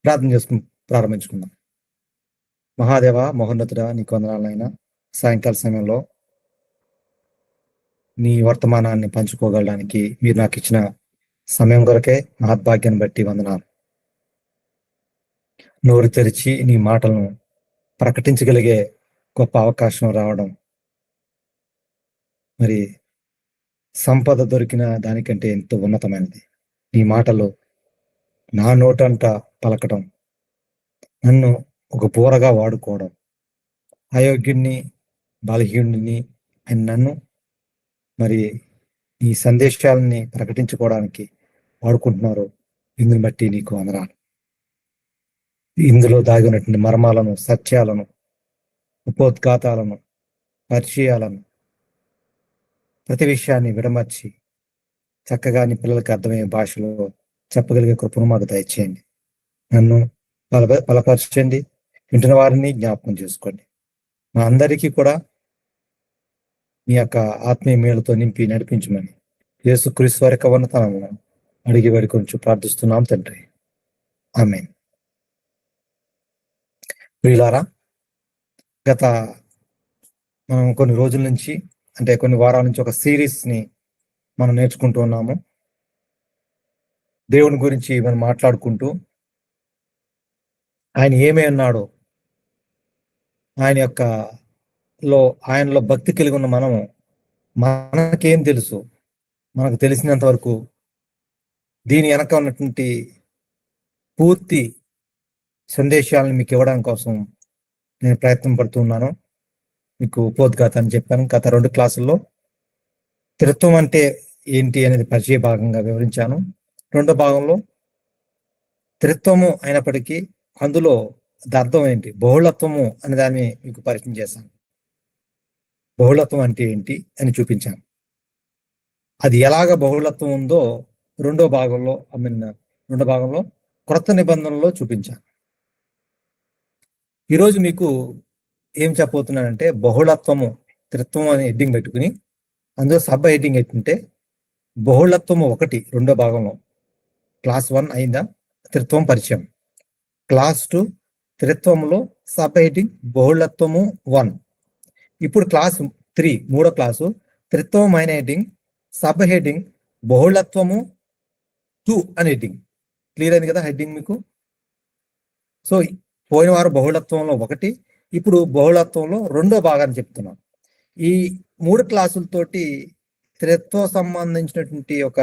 ప్రార్థన చేసుకుని ప్రారంభించుకుందాం. మహాదేవ, మహోన్నతుడా, నీకు వందనాలైనా సాయంకాల సమయంలో నీ వర్తమానాన్ని పంచుకోగలడానికి మీరు నాకు ఇచ్చిన సమయం కొరకే మహద్భాగ్యాన్ని బట్టి వందనాలు. నోరు తెరిచి నీ మాటలను ప్రకటించగలిగే గొప్ప అవకాశం రావడం మరి సంపద దొరికిన దానికంటే ఎంతో ఉన్నతమైనది. నీ మాటలు నా నోటంట పలకడం, నన్ను ఒక బోరగా వాడుకోవడం, అయోగ్యుణ్ణి, బలహీనుడిని అని నన్ను మరి ఈ సందేశాలని ప్రకటించుకోవడానికి వాడుకుంటున్నారు. ఇందుని బట్టి నీకు వందనాలు. ఇందులో దాగి ఉన్నటువంటి మర్మాలను, సత్యాలను, ఉపోద్ఘాతాలను, పరిచయాలను, ప్రతి విషయాన్ని విడమర్చి చక్కగా నీ పిల్లలకి అర్థమయ్యే భాషలో చెప్పగలిగే కృపను మాకు దయచేయండి. నన్ను బలపరచండి, వింటున్న వారిని జ్ఞాపకం చేసుకోండి. మా అందరికీ కూడా మీ యొక్క ఆత్మీయ మేలుతో నింపి నడిపించమని యేసుక్రీస్తు వారి యొక్క ఉన్నతనామమున అడిగి వారి కొంచెం ప్రార్థిస్తున్నాం తండ్రి, ఆమేన్. ప్రియులారా, గత మనం కొన్ని రోజుల నుంచి, అంటే కొన్ని వారాల నుంచి ఒక సిరీస్ ని మనం నేర్చుకుంటూ ఉన్నాము. దేవుని గురించి మనం మాట్లాడుకుంటూ ఆయన ఏమై ఉన్నాడో, ఆయనలో భక్తి కలిగి ఉన్న మనము, మనకేం తెలుసు, మనకు తెలిసినంత వరకు దీని వెనక ఉన్నటువంటి పూర్తి సందేశాలను మీకు ఇవ్వడం కోసం నేను ప్రయత్నం పడుతున్నాను. మీకు ఉపోద్ఘాతాన్ని చెప్పాను. గత 2 క్లాసుల్లో త్రిత్వం అంటే ఏంటి అనేది పరిచయ భాగంగా వివరించాను. 2వ భాగంలో త్రిత్వము అయినప్పటికీ అందులో అర్థం ఏంటి, బహుళత్వము అనే దాన్ని మీకు పరిచయం చేశాను. బహుళత్వం అంటే ఏంటి అని చూపించాను. అది ఎలాగ బహుళత్వం ఉందో రెండో భాగంలో క్రొత్త నిబంధనలో చూపించాను. ఈరోజు మీకు ఏం చెప్పబోతున్నానంటే, బహుళత్వము, త్రిత్వం అనే హెడ్డింగ్ పెట్టుకుని అందులో సబ్ హెడ్డింగ్ ఏంటంటే బహుళత్వము 1 రెండో భాగంలో. క్లాస్ 1 అయిందా, త్రిత్వం పరిచయం. క్లాస్ 2 త్రిత్వంలో సబ్ హెడ్డింగ్ బహుళత్వము 1. ఇప్పుడు క్లాస్ 3 మూడో క్లాసు త్రిత్వం అయిన హెడ్డింగ్, సబ్ హెడ్డింగ్ బహుళత్వము 2 అనే హెడ్డింగ్. క్లియర్ అయింది కదా హెడ్డింగ్ మీకు? సో పోయిన వారు బహుళత్వంలో 1, ఇప్పుడు బహుళత్వంలో 2వ భాగాన్ని చెప్తున్నాం. ఈ 3 క్లాసులతోటి త్రిత్వం సంబంధించినటువంటి ఒక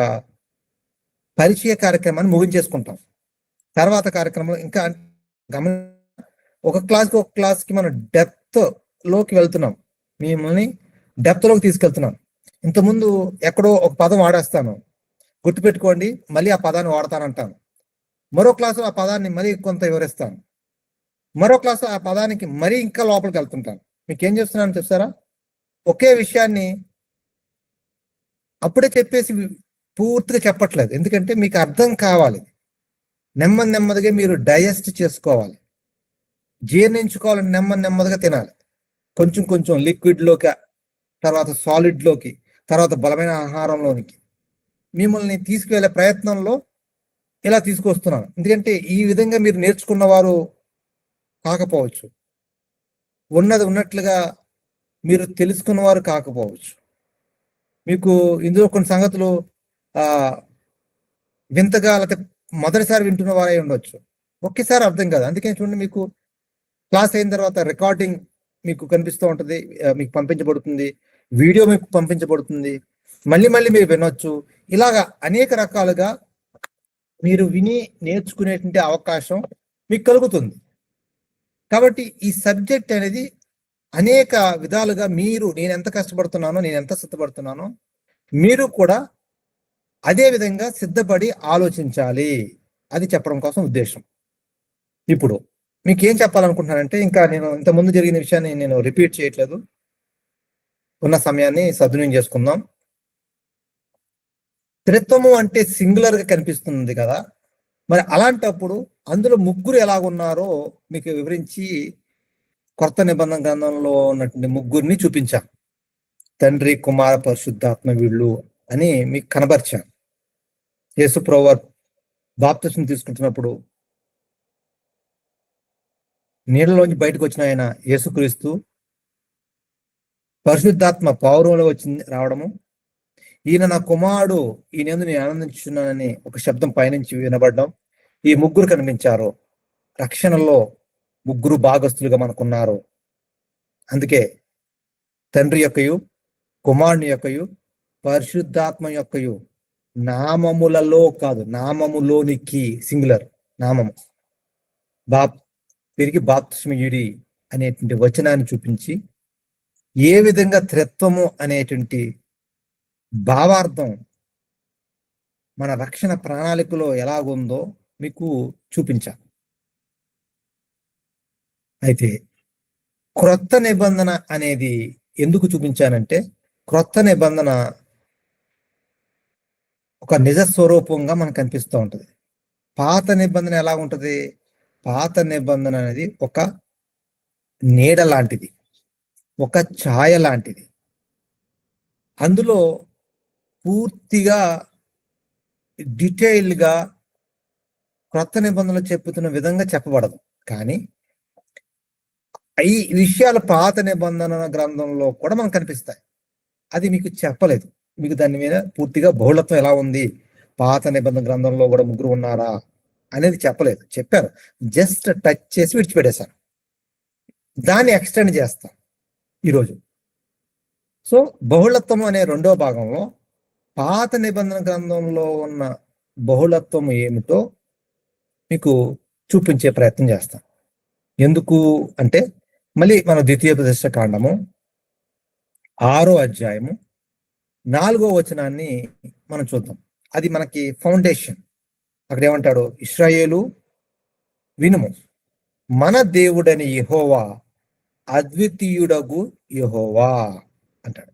పరిచయ కార్యక్రమాన్ని ముగించేసుకుంటాం. తర్వాత కార్యక్రమంలో ఇంకా ఒక క్లాస్కి మనం డెప్త్ లోకి వెళ్తున్నాం, మిమ్మల్ని డెప్త్ లోకి తీసుకెళ్తున్నాం. ఇంతకుముందు ఎక్కడో ఒక పదం వాడేస్తాను, గుర్తుపెట్టుకోండి, మళ్ళీ ఆ పదాన్ని వాడతానంటాను. మరో క్లాసు ఆ పదాన్ని మరీ కొంత వివరిస్తాను. మరో క్లాసు ఆ పదానికి మరీ ఇంకా లోపలికి వెళ్తుంటాను. మీకు ఏం చేస్తున్నాను చెప్తారా? ఒకే విషయాన్ని అప్పుడే చెప్పేసి పూర్తిగా చెప్పట్లేదు, ఎందుకంటే మీకు అర్థం కావాలి. నెమ్మదిగా మీరు డైజెస్ట్ చేసుకోవాలి, జీర్ణించుకోవాలని నెమ్మదిగా తినాలి. కొంచెం లిక్విడ్లోకి, తర్వాత సాలిడ్లోకి, తర్వాత బలమైన ఆహారంలోనికి మిమ్మల్ని తీసుకువెళ్ళే ప్రయత్నంలో ఇలా తీసుకొస్తున్నాను. ఎందుకంటే ఈ విధంగా మీరు నేర్చుకున్న వారు కాకపోవచ్చు, ఉన్నది ఉన్నట్లుగా మీరు తెలుసుకున్నవారు కాకపోవచ్చు. మీకు ఇందులో కొన్ని సంగతులు వింతగా, లేకపోతే మొదటిసారి వింటున్న వారై ఉండొచ్చు, ఒకేసారి అర్థం కాదు. అందుకని చూడండి, మీకు క్లాస్ అయిన తర్వాత రికార్డింగ్ మీకు కనిపిస్తూ ఉంటుంది, మీకు పంపించబడుతుంది, వీడియో మీకు పంపించబడుతుంది, మళ్ళీ మీరు వినొచ్చు. ఇలాగా అనేక రకాలుగా మీరు విని నేర్చుకునేటువంటి అవకాశం మీకు కలుగుతుంది. కాబట్టి ఈ సబ్జెక్ట్ అనేది అనేక విధాలుగా నేను ఎంత కష్టపడుతున్నానో, నేను ఎంత సిద్ధపడుతున్నానో, మీరు కూడా అదే విధంగా సిద్ధపడి ఆలోచించాలి. అది చెప్పడం కోసం ఉద్దేశం. ఇప్పుడు మీకు ఏం చెప్పాలనుకుంటున్నానంటే, ఇంకా నేను ఇంతకుముందు జరిగిన విషయాన్ని నేను రిపీట్ చేయట్లేదు, ఉన్న సమయాన్ని సద్వినియోగం చేసుకుందాం. త్రిత్వము అంటే సింగులర్ గా కనిపిస్తుంది కదా, మరి అలాంటప్పుడు అందులో ముగ్గురు ఎలాగున్నారో మీకు వివరించి కొత్త నిబంధన గ్రంథంలో ఉన్నటువంటి ముగ్గురిని చూపించాను. తండ్రి, కుమార, పరిశుద్ధాత్మ వీళ్ళు అని మీకు కనబరిచాను. యేసు ప్రభువు బాప్తిస్మం తీసుకుంటున్నప్పుడు నీళ్ళలోంచి బయటకు వచ్చిన ఆయన యేసుక్రీస్తు, పరిశుద్ధాత్మ పౌరంలో వచ్చింది రావడము, ఈయన నా కుమారుడు, ఈయనందు నేను ఆనందించున్నానని ఒక శబ్దం పైనుంచి వినబడడం, ఈ ముగ్గురు కనిపించారు. రక్షణలో ముగ్గురు భాగస్తులుగా మనకున్నారు. అందుకే తండ్రి యొక్కయు, కుమారుని యొక్కయు, పరిశుద్ధాత్మ యొక్కయు నామములలో కాదు, నామములోనికి సింగులర్ నామము తిరిగి బాప్తిస్మయుడి అనేటువంటి వచనాన్ని చూపించి ఏ విధంగా త్రిత్వము అనేటువంటి భావార్థం మన రక్షణ ప్రణాళికలో ఎలాగుందో మీకు చూపించా. అయితే క్రొత్త నిబంధన అనేది ఎందుకు చూపించానంటే, క్రొత్త నిబంధన ఒక నిజ స్వరూపంగా మనకు కనిపిస్తూ ఉంటుంది. పాత నిబంధన ఎలా ఉంటుంది? పాత నిబంధన అనేది ఒక నీడ లాంటిది, ఒక ఛాయ లాంటిది. అందులో పూర్తిగా డీటెయిల్గా క్రొత్త నిబంధనలు చెప్పుతున్న విధంగా చెప్పబడదు. కానీ ఈ విషయాలు పాత నిబంధన గ్రంథంలో కూడా మనకు కనిపిస్తాయి. అది మీకు చెప్పలేదు. మీకు దాని మీద పూర్తిగా బహుళత్వం ఎలా ఉంది, పాత నిబంధన గ్రంథంలో కూడా ముగ్గురు ఉన్నారా అనేది చెప్పలేదు. చెప్పారు, జస్ట్ టచ్ చేసి విడిచిపెట్టేశాను. దాన్ని ఎక్స్టెండ్ చేస్తాం ఈరోజు. సో బహుళత్వం అనే రెండో భాగంలో పాత నిబంధన గ్రంథంలో ఉన్న బహుళత్వం ఏమిటో మీకు చూపించే ప్రయత్నం చేస్తాం. ఎందుకు అంటే, మళ్ళీ మన ద్వితీయోపదేశ కాండము 6వ అధ్యాయము 4వ వచనాన్ని మనం చూద్దాం. అది మనకి ఫౌండేషన్. అక్కడ ఏమంటాడు? ఇశ్రాయేలు వినుము, మన దేవుడని యెహోవా అద్వితీయుడగు యెహోవా అంటాడు.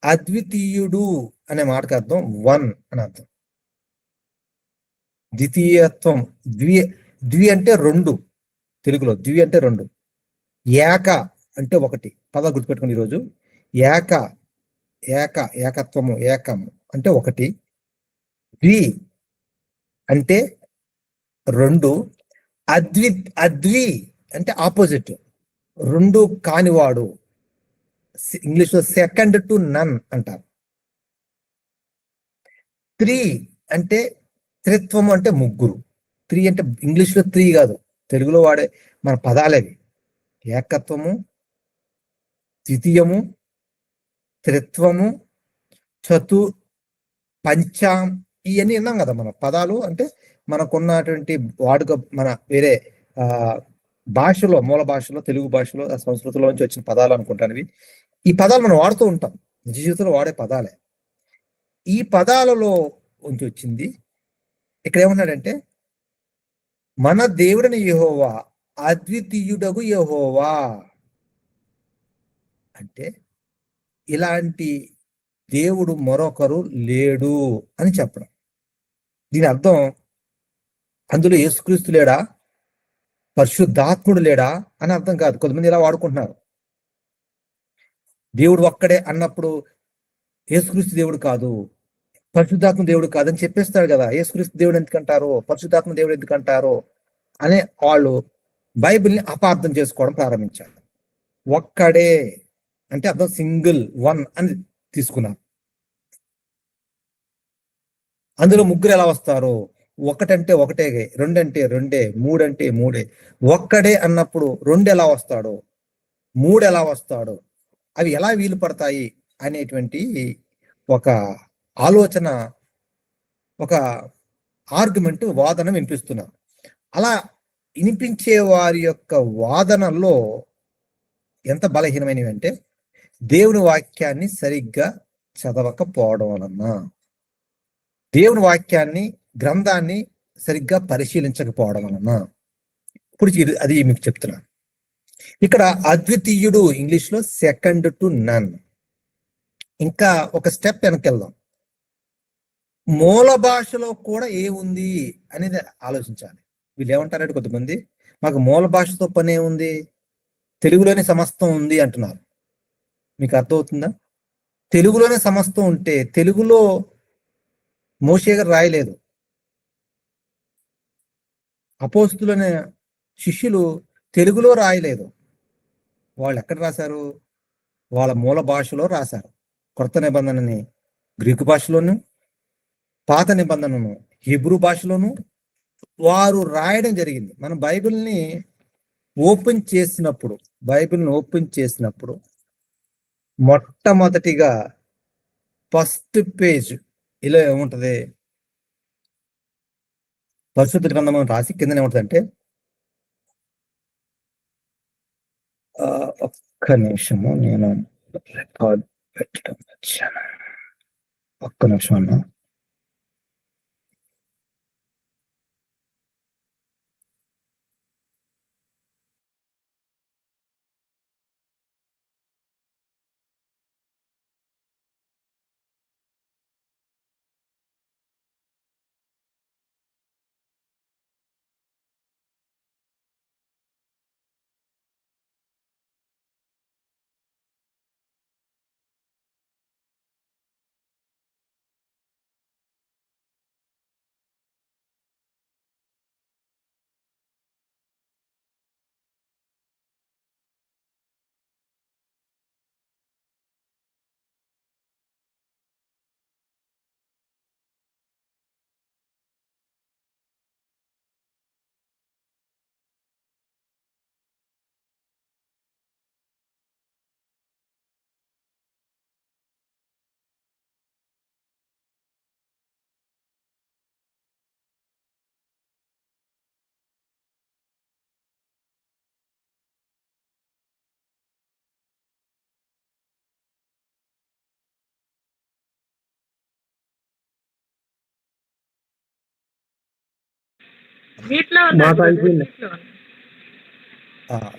అద్వితీయుడు అనే మాటకు అర్థం వన్ అని అర్థం. ద్వితీయత్వం, ద్వి అంటే రెండు, తెలుగులో ద్వి అంటే రెండు, ఏక అంటే ఒకటి. పదాలు గుర్తుపెట్టుకుని ఈరోజు. ఏకత్వము, ఏకము అంటే ఒకటి. ద్వి అంటే రెండు. అద్వి అంటే ఆపోజిట్, రెండు కానివాడు. ఇంగ్లీష్లో సెకండ్ టు నన్ అంటారు. త్రీ అంటే త్రిత్వము అంటే ముగ్గురు. త్రీ అంటే ఇంగ్లీష్లో త్రీ కాదు, తెలుగులో వాడే మన పదాలవి. ఏకత్వము, ద్వితీయము, త్రిత్వము, పంచాం, ఇవన్నీ విన్నాం కదా మన పదాలు. అంటే మనకున్నటువంటి వాడుక, మన వేరే భాషలో, మూల భాషలో, తెలుగు భాషలో, సంస్కృతిలో నుంచి వచ్చిన పదాలు అనుకుంటాను. ఈ పదాలు మనం వాడుతూ ఉంటాం, నిజ జీవితంలో వాడే పదాలే. ఈ పదాలలో నుంచి వచ్చింది. ఇక్కడ ఏమన్నాడంటే, మన దేవుడిని యెహోవా అద్వితీయుడగు యెహోవా అంటే, ఇలాంటి దేవుడు మరొకరు లేడు అని చెప్పడం. దీని అర్థం, అందులో యేసుక్రీస్తు లేడా, పరిశుద్ధాత్ముడు లేడా అని అర్థం కాదు. కొంతమంది ఇలా వాడుకుంటున్నారు. దేవుడు ఒక్కడే అన్నప్పుడు యేసుక్రీస్తు దేవుడు కాదు, పరిశుద్ధాత్మ దేవుడు కాదని చెప్పేస్తాడు కదా. యేసుక్రీస్తు దేవుడు ఎందుకంటారో, పరిశుద్ధాత్మ దేవుడు ఎందుకంటారో అనే వాళ్ళు బైబిల్ని అపార్థం చేసుకోవడం ప్రారంభించారు. ఒక్కడే అంటే అర్థం సింగిల్, వన్ అని తీసుకున్నారు. అందులో ముగ్గురు ఎలా వస్తారో, ఒకటంటే ఒకటే, రెండంటే రెండే, మూడంటే మూడే. ఒక్కడే అన్నప్పుడు రెండు ఎలా వస్తాడో, మూడు ఎలా వస్తాడో, అవి ఎలా వీలు పడతాయి అనేటువంటి ఒక ఆలోచన, ఒక ఆర్గ్యుమెంట్, వాదన వినిపిస్తున్నారు. అలా వినిపించే వారి యొక్క వాదనలో ఎంత బలహీనమైనవి అంటే, దేవుని వాక్యాన్ని సరిగ్గా చదవకపోవడం వలన, దేవుని వాక్యాన్ని, గ్రంథాన్ని సరిగ్గా పరిశీలించకపోవడం వలన. ఇప్పుడు అది మీకు చెప్తున్నాను. ఇక్కడ అద్వితీయుడు ఇంగ్లీష్లో సెకండ్ టు నన్. ఇంకా ఒక స్టెప్ వెనకెళ్దాం. మూల భాషలో కూడా ఏముంది అనేది ఆలోచించాలి. వీళ్ళు ఏమంటారంటే, కొంతమంది మాకు మూల భాషతో పని ఏముంది, తెలుగులోనే సమస్తం ఉంది అంటున్నారు. మీకు అర్థమవుతుందా? తెలుగులోనే సమస్తం ఉంటే, తెలుగులో మోషే గారు రాయలేదు, అపోస్తులనే శిష్యులు తెలుగులో రాయలేదు. వాళ్ళు ఎక్కడ రాశారు? వాళ్ళ మూల భాషలో రాశారు. కొత్త నిబంధనని గ్రీకు భాషలోను, పాత నిబంధనను హీబ్రూ భాషలోను వారు రాయడం జరిగింది. మనం బైబిల్ని ఓపెన్ చేసినప్పుడు మొట్టమొదటిగా ఫస్ట్ పేజ్ ఇలా ఏముంటది? పరిశుద్ధ గ్రంథం రాసి కింద ఏముంటదంటే, ఒక్క నిమిషము నేను రికార్డ్ పెట్టడం వచ్చాను. ఒక్క నిమిషం అన్న.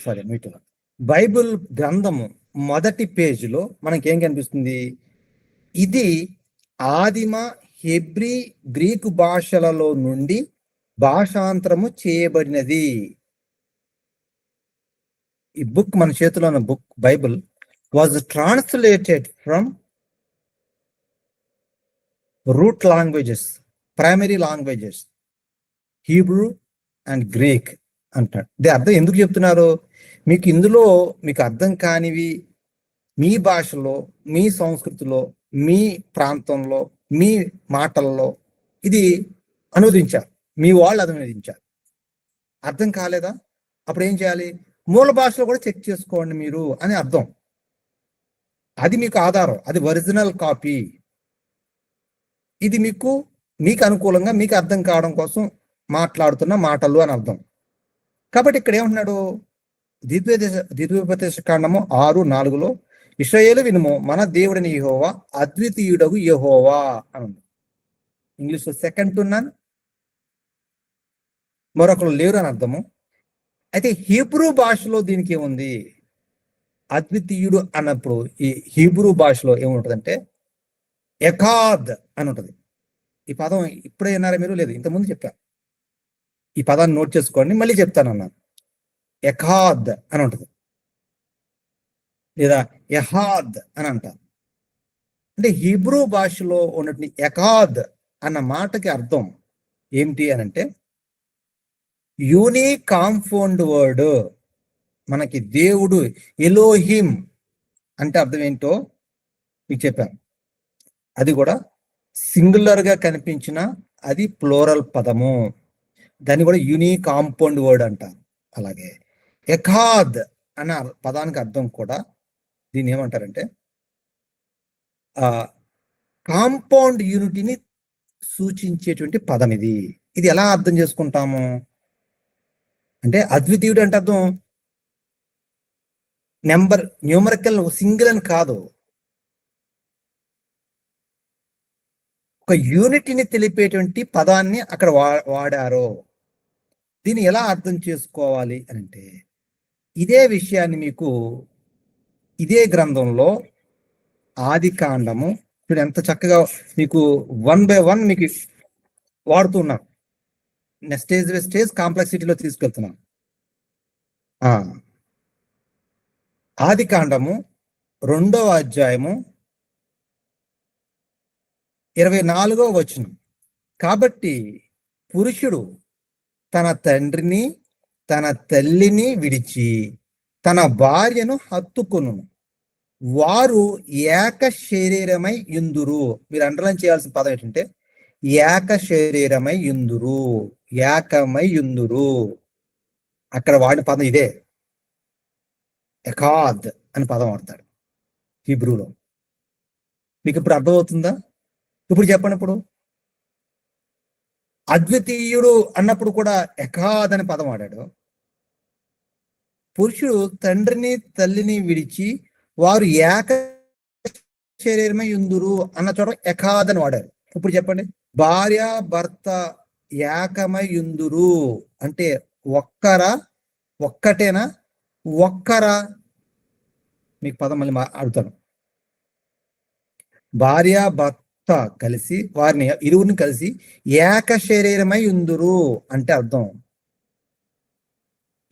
సరే, మీట్లో బైబిల్ గ్రంథము మొదటి పేజీలో మనకేం కనిపిస్తుంది? ఇది ఆదిమ హెబ్రీ గ్రీకు భాషలలో నుండి భాషాంతరము చేయబడినది. ఈ బుక్ మన చేతిలో ఉన్న book Bible was translated from root languages, primary languages Hebrew and Greek అంటాడు. అర్థం ఎందుకు చెప్తున్నారు? మీకు ఇందులో మీకు అర్థం కానివి మీ భాషలో, మీ సంస్కృతిలో, మీ ప్రాంతంలో, మీ మాటల్లో ఇది అనువదించారు. మీ వాళ్ళు అనువదించారు. అర్థం కాలేదా? అప్పుడు ఏం చేయాలి? మూల భాషలో కూడా చెక్ చేసుకోండి మీరు అని అర్థం. అది మీకు ఆధారం, అది ఒరిజినల్ కాపీ. ఇది మీకు అనుకూలంగా మీకు అర్థం కావడం కోసం మాట్లాడుతున్న మాటలు అని అర్థం. కాబట్టి ఇక్కడ ఏమంటున్నాడు? ద్వితీయోపదేశ కాండము 6:4 ఇశ్రాయేలు వినుము, మన దేవుడిని యెహోవా అద్వితీయుడగు యెహోవా అని ఉంది. ఇంగ్లీష్లో సెకండ్ టు నన్, మరొకరు లేరు అని అర్థము. అయితే హీబ్రూ భాషలో దీనికి ఏముంది? అద్వితీయుడు అన్నప్పుడు ఈ హీబ్రూ భాషలో ఏముంటుందంటే ఎఖాద్ అని ఉంటుంది. ఈ పదం ఇప్పుడే విన్నారా మీరు? లేదు, ఇంతకుముందు చెప్పాను. ఈ పదాన్ని నోట్ చేసుకోండి, మళ్ళీ చెప్తాను అన్నాను. ఎఖాద్ అని ఉంటుంది, లేదా ఎహాద్ అని అంటారు. అంటే హీబ్రూ భాషలో ఉన్నటువంటి ఎఖాద్ అన్న మాటకి అర్థం ఏమిటి అని అంటే యూనిక్ కాంపౌండ్ వర్డ్. మనకి దేవుడు ఎలోహిం అంటే అర్థం ఏంటో మీకు చెప్పాను. అది కూడా సింగులర్ గా కనిపించిన అది ప్లోరల్ పదము, దాన్ని కూడా యూనిక్ కాంపౌండ్ వర్డ్ అంటారు. అలాగే ఎఖాద్ అన్న పదానికి అర్థం కూడా దీన్ని ఏమంటారంటే కాంపౌండ్ యూనిటీని సూచించేటువంటి పదం ఇది. ఇది ఎలా అర్థం చేసుకుంటాము అంటే అద్వితీయుడు అంటే అర్థం న్యూమరికల్ సింగిల్ అని కాదు, ఒక యూనిటీని తెలిపేటువంటి పదాన్ని అక్కడ వాడారు. దీన్ని ఎలా అర్థం చేసుకోవాలి అని అంటే ఇదే విషయాన్ని మీకు ఇదే గ్రంథంలో ఆది కాండము ఎంత చక్కగా మీకు 1 by 1 మీకు వాడుతున్నాను. స్టేజ్ బై స్టేజ్ కాంప్లెక్సిటీలో తీసుకెళ్తున్నాను. ఆది కాండము 2వ అధ్యాయము 24వ వచనం. కాబట్టి పురుషుడు తన తండ్రిని తన తల్లిని విడిచి తన భార్యను హత్తుకొను, వారు ఏక శరీరమై యుందురు. మీరు అండర్లైన్ చేయాల్సిన పదం ఏంటంటే ఏక శరీరమై యుందురు, ఏకమై యుందురు. అక్కడ వాడిన పదం ఇదే, ఎకాద్ అని పదం వాడతాడు హీబ్రూలో. మీకు ఇప్పుడు అర్థమవుతుందా? ఇప్పుడు చెప్పండి, ఇప్పుడు అద్వితీయుడు అన్నప్పుడు కూడా ఎకాద్ అని పదం వాడాడు. పురుషుడు తండ్రిని తల్లిని విడిచి వారు ఏక శరీరమై యుందురు అన్న చోట ఎకాద్ అని వాడారు. ఇప్పుడు చెప్పండి, భార్య భర్త ఏకమై యుందురు అంటే ఒక్కరా, ఒక్కటేనా, ఒక్కరా? మీకు పదం మళ్ళీ అడుగుతాను. భార్య భర్త కలిసి వారిని ఇరువురిని కలిసి ఏక శరీరమై యుందురు అంటే అర్థం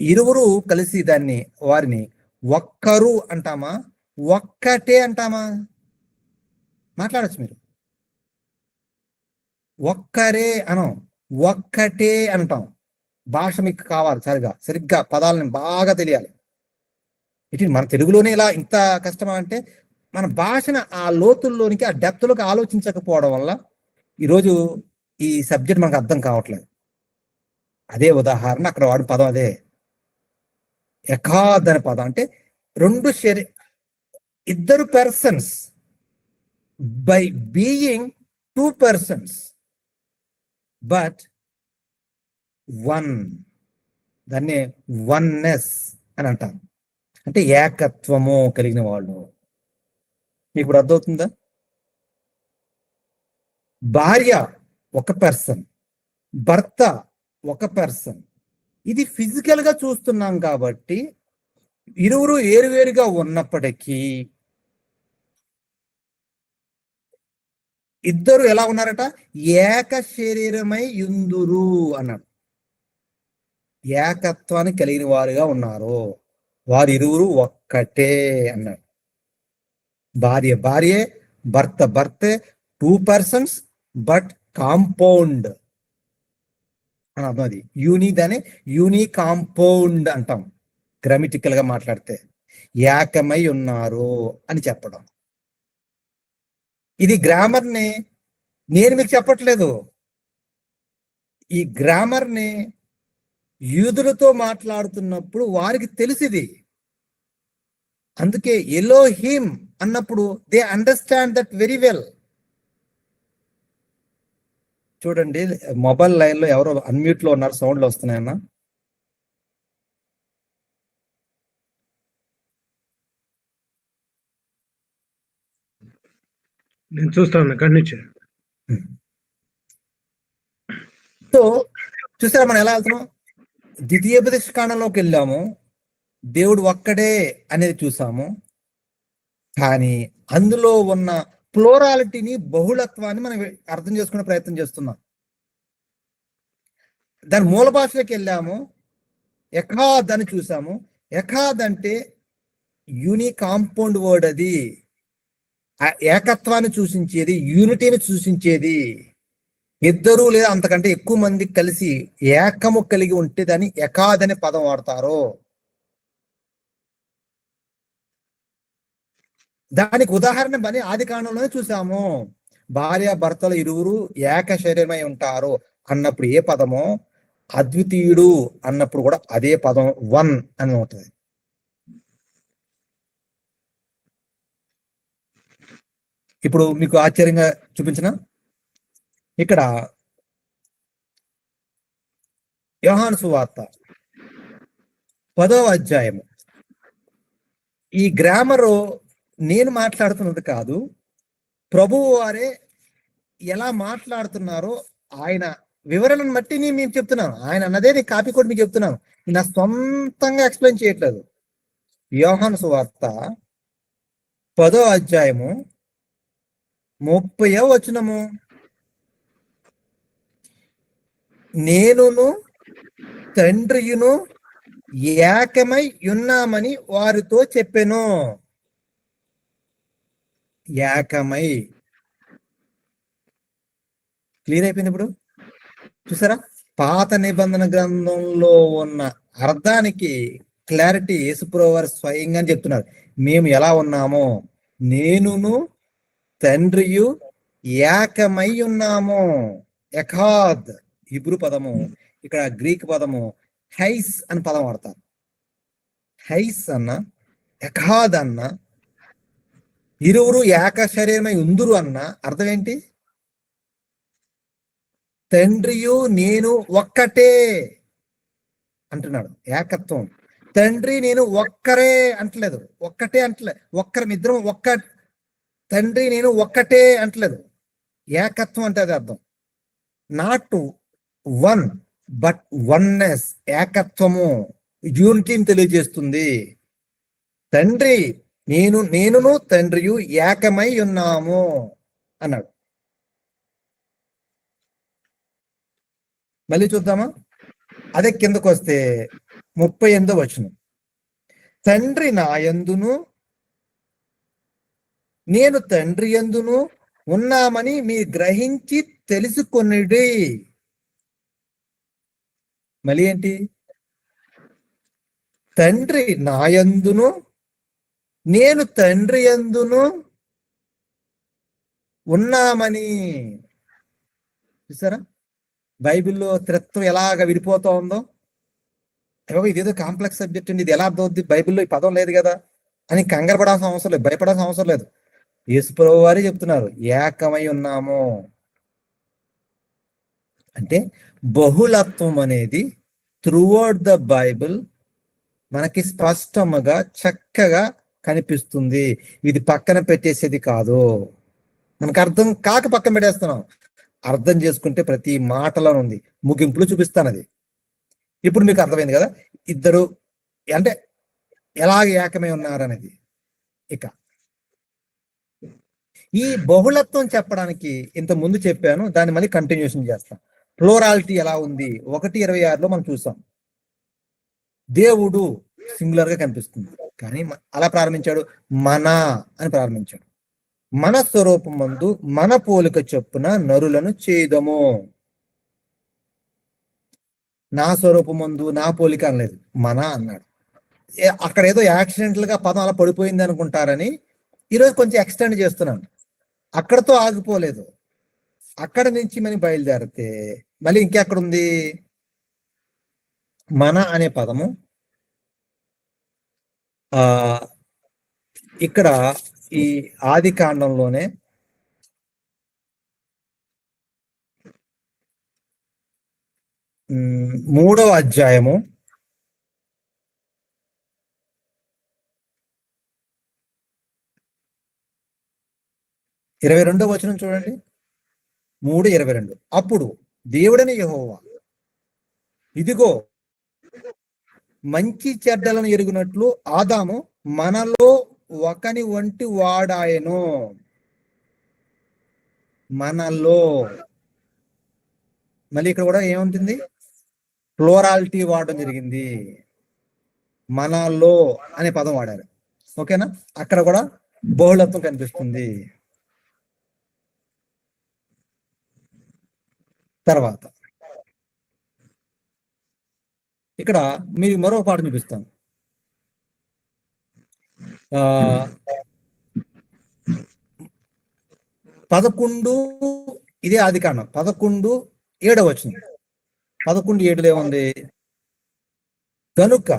ఇరువురు కలిసి దాన్ని వారిని ఒక్కరు అంటామా, ఒక్కటే అంటామా? మాట్లాడచ్చు మీరు. ఒక్కరే అనం, ఒక్కటే అంటాం. భాష మీకు కావాలి, సరిగ్గా పదాలను బాగా తెలియాలి. ఇటు మన తెలుగులోనే ఇలా ఇంత కష్టమా అంటే మన భాషను ఆ లోతుల్లోనికి, ఆ డెప్త్లోకి ఆలోచించకపోవడం వల్ల ఈరోజు ఈ సబ్జెక్ట్ మనకు అర్థం కావట్లేదు. అదే ఉదాహరణ, అక్కడ వాడు పదం అదే, ఎకాద్ అనే పదం అంటే ఇద్దరు persons by being too persons but one. దాన్ని వన్నెస్ అని అంటాం. అంటే ఏకత్వము కలిగిన వాళ్ళు. మీకు ఇప్పుడు అర్థమవుతుందా? భార్య ఒక పర్సన్, భర్త ఒక పర్సన్. ఇది ఫిజికల్ గా చూస్తున్నాం కాబట్టి ఇరువురు ఏరువేరుగా ఉన్నప్పటికీ ఇద్దరు ఎలా ఉన్నారట? ఏక శరీరమై యుందురు అన్నాడు. ఏకత్వాన్ని కలిగిన వారుగా ఉన్నారు, వారు ఇరువురు ఒక్కటే అన్నాడు. భార్య భార్యే, భర్త భర్తే, టూ పర్సన్స్ బట్ కాంపౌండ్ అని అర్థం. అది దాన్ని యూనికాంపౌండ్ అంటాం గ్రామటికల్ గా మాట్లాడితే. ఏకమై ఉన్నారు అని చెప్పడం. ఇది గ్రామర్ని నేను మీకు చెప్పట్లేదు, ఈ గ్రామర్ని యూదులతో మాట్లాడుతున్నప్పుడు వారికి తెలిసిది. అందుకే ఎలోహిం అన్నప్పుడు they understand that very well. చూడండి, మొబైల్ లైన్ లో ఎవరో అన్మ్యూట్ లో ఉన్నారు, సౌండ్లు వస్తున్నాయన్నా. నేను చూస్తాను కంటిన్యూ. సో చూసారా మనం ఎలా వెళ్తున్నాం? ద్వితీయోపదేశ కాండంలోకి వెళ్ళాము, దేవుడు ఒక్కడే అనేది చూసాము. కానీ అందులో ఉన్న ప్లోరాలిటీని, బహుళత్వాన్ని మనం అర్థం చేసుకునే ప్రయత్నం చేస్తున్నాం. దాని మూల భాషలోకి వెళ్ళాము, ఎకాద్ అని చూసాము. ఎకాద్ అంటే యూనికాంపౌండ్ వర్డ్. అది ఏకత్వాన్ని సూచించేది, యూనిటీని సూచించేది. ఇద్దరు లేదా అంతకంటే ఎక్కువ మంది కలిసి ఏకము కలిగి ఉంటే దాన్ని ఎకాద్ అనే పదం వాడతారు. దానికి ఉదాహరణ పని ఆది కాండంలోనే చూసాము. భార్య భర్తలు ఇరువురు ఏక శరీరమై ఉంటారు అన్నప్పుడు ఏ పదమో, అద్వితీయుడు అన్నప్పుడు కూడా అదే పదం వన్ అని అవుతుంది. ఇప్పుడు మీకు ఆశ్చర్యంగా చూపించిన ఇక్కడ యోహాను సువార్త 10వ అధ్యాయము. ఈ గ్రామరు నేను మాట్లాడుతున్నది కాదు, ప్రభువు వారే ఎలా మాట్లాడుతున్నారో ఆయన వివరణను బట్టి నేను మీకు చెప్తున్నాను. ఆయన అన్నదే నేను కాపీ కూడా మీకు చెప్తున్నాను, నా సొంతంగా ఎక్స్ప్లెయిన్ చేయట్లేదు. యోహాను సువార్త 10వ అధ్యాయము 30వ వచనము. నేనును తండ్రియును ఏకమై ఉన్నామని వారితో చెప్పెను. ఏకమై క్లియర్ అయిపోయింది. ఇప్పుడు చూసారా, పాత నిబంధన గ్రంథంలో ఉన్న అర్థానికి క్లారిటీ యేసుప్రభువు వారు స్వయంగా చెప్తున్నారు. మేము ఎలా ఉన్నామో, నేనును తండ్రియు ఏకమై ఉన్నాము. ఎఖాద్ హిబ్రూ పదము, ఇక్కడ గ్రీక్ పదము హైస్ అని పదం వాడతారు. హైస్ అన్న, ఎఖాద్ అన్న, ఇరువురు ఏక శరీరమై ఉందురు అన్న అర్థం ఏంటి? తండ్రియు నేను ఒక్కటే అంటున్నాడు. ఏకత్వం. తండ్రి నేను ఒక్కరే అంటలేదు, ఒక్కటే అంటలేదు, ఒక్కరిమిద్దరం ఒక్క తండ్రి నేను ఒక్కటే అంటలేదు. ఏకత్వం అంటే అది అర్థం. నాట్ వన్ బట్ వన్నెస్, ఏకత్వము, యూనిటీని తెలియజేస్తుంది. తండ్రి నేనును తండ్రియు ఏకమై ఉన్నాము అన్నాడు. మళ్ళీ చూద్దామా? అదే కిందకు వస్తే 38వ వచనం, తండ్రి నా యందును నేను తండ్రి యందును ఉన్నామని మీరు గ్రహించి తెలుసుకొనిడి. మళ్ళీ ఏంటి? తండ్రి నా యందును నేను తండ్రి యందును ఉన్నామని. చూసారా బైబిల్లో త్రిత్వం ఎలాగ విడిపోతా ఉందో? ఇదేదో కాంప్లెక్స్ సబ్జెక్ట్ అండి, ఇది ఎలా అర్థం అవుద్ది, బైబిల్లో ఈ పదం లేదు కదా అని కంగారు పడాల్సిన అవసరం లేదు, భయపడాల్సిన అవసరం లేదు. యేసుప్రభువు వారే చెప్తున్నారు, ఏకమై ఉన్నాము అంటే బహుళత్వం అనేది త్రూఅవుట్ ద బైబిల్ మనకి స్పష్టముగా చక్కగా కనిపిస్తుంది. ఇది పక్కన పెట్టేసేది కాదు. మనకు అర్థం కాక పక్కన పెట్టేస్తున్నాం. అర్థం చేసుకుంటే ప్రతి మాటలో ఉంది. ముగింపులు చూపిస్తాను అది. ఇప్పుడు మీకు అర్థమైంది కదా ఇద్దరు అంటే ఎలాగ ఏకమై ఉన్నారనేది. ఇక ఈ బహుళత్వం చెప్పడానికి ఇంత ముందు చెప్పాను, దాన్ని మళ్ళీ కంటిన్యూషన్ చేస్తాం. ప్లోరాలిటీ ఎలా ఉంది? 1:26లో మనం చూసాం. దేవుడు సింగులర్ గా కనిపిస్తుంది, కానీ అలా ప్రారంభించాడు, మన అని ప్రారంభించాడు. మన స్వరూపమందు మన పోలిక చొప్పున నరులను చేయుదము. నా స్వరూపమందు నా పోలిక అనలేదు, మన అన్నాడు. అక్కడ ఏదో యాక్సిడెంటల్ గా పదం అలా పడిపోయింది అనుకుంటారని ఈరోజు కొంచెం ఎక్స్టెండ్ చేస్తున్నాను. అక్కడతో ఆగిపోలేదు, అక్కడ నుంచి మనం బయలుదేరితే మళ్ళీ ఇంకెక్కడ ఉంది? మన అనే పదము ఇక్కడ ఈ ఆది కాండంలోనే 3వ అధ్యాయము 22వ వచనం చూడండి. 3:22, అప్పుడు దేవుడని యెహోవా ఇదిగో మంచి చెడ్డలను ఎరుగునట్లు ఆదాము మనలో ఒకని వంటి వాడాయను. మనలో, మళ్ళీ ఇక్కడ కూడా ఏముంటుంది? ప్లోరాలిటీ వాడడం జరిగింది. మనలో అనే పదం వాడారు. ఓకేనా? అక్కడ కూడా బహుళత్వం కనిపిస్తుంది. తర్వాత ఇక్కడ మీరు మరో పాట చూపిస్తాను. 11 ఇదే ఆది కాండం 11:7 వచనం. 11:7 ఏముంది? కనుక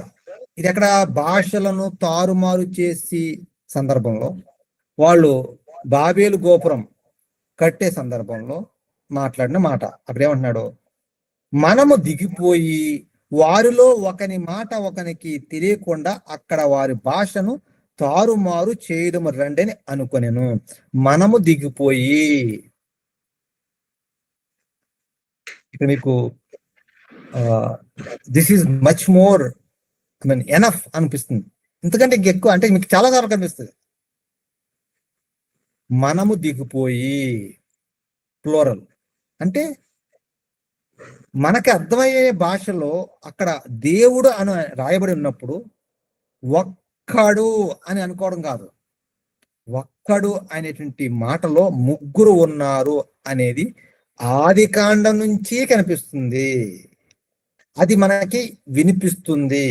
ఇది ఎక్కడ భాషలను తారుమారు చేసి సందర్భంలో, వాళ్ళు బాబేలు గోపురం కట్టే సందర్భంలో మాట్లాడిన మాట. అప్పుడు ఏమంటున్నాడు? మనము దిగిపోయి వారిలో ఒకని మాట ఒకనికి తెలియకుండా అక్కడ వారి భాషను తారుమారు చేయడం రండి అని అనుకొనెను. మనము దిగిపోయి, ఇక్కడ మీకు this is much more enough అనిపిస్తుంది. ఎందుకంటే ఇంకెక్కువ అంటే మీకు చాలా సార్లు కనిపిస్తుంది. మనము దిగిపోయి ప్లోరల్ అంటే మనకి అర్థమయ్యే భాషలో అక్కడ దేవుడు అని రాయబడి ఉన్నప్పుడు ఒక్కడు అని అనుకోవడం కాదు, ఒక్కడు అనేటువంటి మాటలో ముగ్గురు ఉన్నారు అనేది ఆది కాండం నుంచి కనిపిస్తుంది. అది మనకి వినిపిస్తుంది.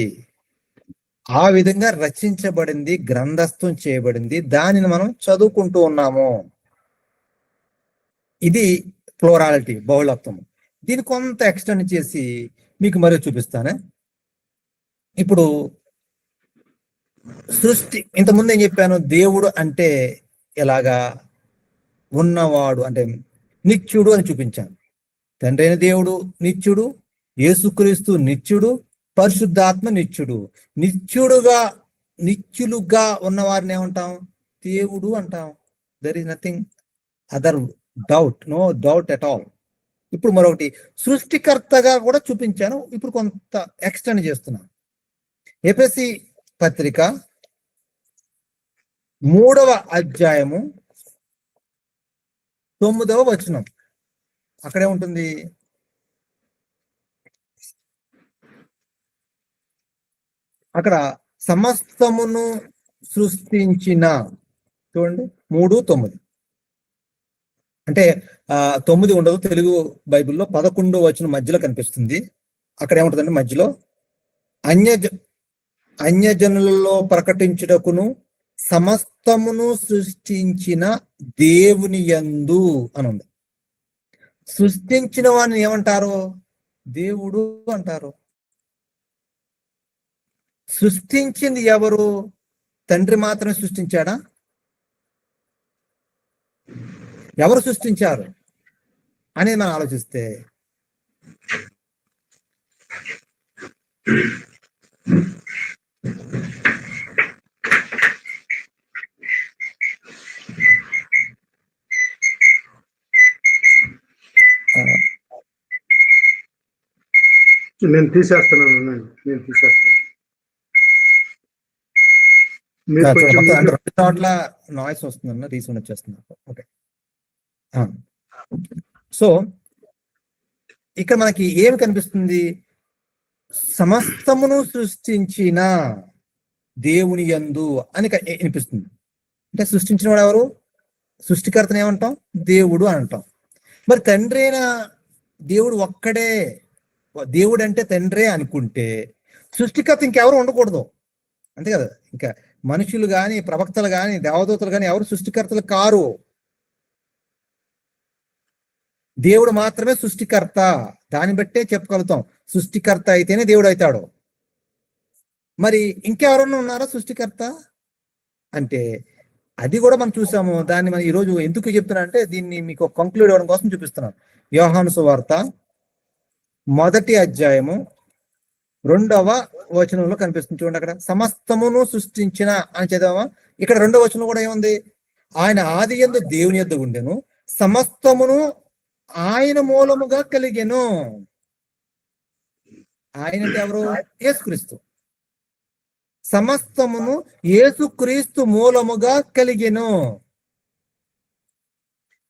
ఆ విధంగా రచించబడింది, గ్రంథస్థం చేయబడింది, దానిని మనం చదువుకుంటూ ఉన్నాము. ఇది ప్లోరాలిటీ, బహుళత్వం. దీన్ని కొంత ఎక్స్టెండ్ చేసి మీకు మరీ చూపిస్తానే. ఇప్పుడు సృష్టి, ఇంతకుముందు ఏం చెప్పాను, దేవుడు అంటే ఎలాగా ఉన్నవాడు అంటే నిత్యుడు అని చూపించాను. తండ్రి అయిన దేవుడు నిత్యుడు, యేసుక్రీస్తు నిత్యుడు, పరిశుద్ధాత్మ నిత్యుడు. నిత్యులుగా ఉన్న వారిని ఏమంటాం? దేవుడు అంటాం. There is nothing other doubt, no doubt at all. ఇప్పుడు మరొకటి సృష్టికర్తగా కూడా చూపించాను. ఇప్పుడు కొంత ఎక్స్టెండ్ చేస్తున్నాను. ఎఫెసీ పత్రిక 3వ అధ్యాయము 9వ వచనం. అక్కడే ఉంటుంది. అక్కడ సమస్తమును సృష్టించిన, చూడండి 3:9. అంటే 9 ఉండదు, తెలుగు బైబిల్లో 11వ వచనం మధ్యలో కనిపిస్తుంది. అక్కడ ఏముంటుందంటే మధ్యలో అన్యజనులలో ప్రకటించుటకును సమస్తమును సృష్టించిన దేవుని యందు అని ఉంది. సృష్టించిన వాడిని ఏమంటారు? దేవుడు అంటారు. సృష్టించింది ఎవరు? తండ్రి మాత్రమే సృష్టించాడా? ఎవరు సృష్టించారు అనేది మనం ఆలోచిస్తే నేను తీసేస్తున్నాను. మీరు కొంచెం అంటే 2 చోట్ల నాయిస్ వస్తుందన్న, రీసౌండ్ వచ్చేస్తుంది. ఓకే. సో ఇక్కడ మనకి ఏమి కనిపిస్తుంది? సమస్తమును సృష్టించిన దేవుని యందు అని వినిపిస్తుంది. అంటే సృష్టించిన వాడు ఎవరు? సృష్టికర్తను ఏమంటాం? దేవుడు అని అంటాం. మరి తండ్రి అయిన దేవుడు ఒక్కడే, దేవుడు అంటే తండ్రే అనుకుంటే సృష్టికర్త ఇంకెవరు ఉండకూడదు, అంతే కదా? ఇంకా మనుషులు కానీ, ప్రవక్తలు కానీ, దేవదూతలు కానీ ఎవరు సృష్టికర్తలు కారు. దేవుడు మాత్రమే సృష్టికర్త. దాన్ని బట్టే చెప్పగలుగుతాం సృష్టికర్త అయితేనే దేవుడు అవుతాడు. మరి ఇంకెవరన్నా ఉన్నారా సృష్టికర్త అంటే? అది కూడా మనం చూసాము. దాన్ని మనం ఈరోజు ఎందుకు చెప్తున్నా అంటే, దీన్ని మీకు కంక్లూడ్ అవ్వడం కోసం చూపిస్తున్నాను. యోహాను సువార్త 1వ అధ్యాయము 2వ వచనంలో కనిపిస్తుంది. చూడండి, అక్కడ సమస్తమును సృష్టించిన అని చదివామా? ఇక్కడ 2వ వచనం కూడా ఏముంది? ఆయన ఆది యందు దేవుని యొద్ద ఉండెను, సమస్తమును ఆయన మూలముగా కలిగెను. ఆయన అంటే ఎవరు? యేసుక్రీస్తు. సమస్తమును యేసుక్రీస్తు మూలముగా కలిగెను.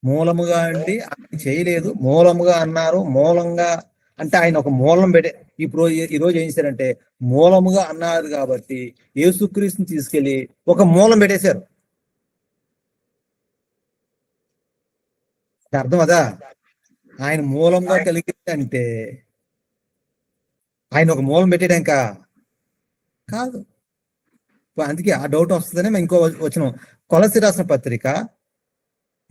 మూలముగా అంటే ఆయన చేయలేదు, మూలముగా అన్నారు. మూలంగా అంటే ఆయన ఒక మూలం పెట్టే. ఇప్పుడు ఈరోజు ఏం చేశారంటే, మూలముగా అన్నారు కాబట్టి యేసుక్రీస్తుని తీసుకెళ్లి ఒక మూలం పెట్టేశారు. అర్థం అదా? ఆయన మూలంగా కలిగింది అంటే ఆయన ఒక మూలం పెట్టేయడానిక కాదు. అందుకే ఆ డౌట్ వస్తుందని మేము ఇంకో వచనం, కొలస్సీ రాసిన పత్రిక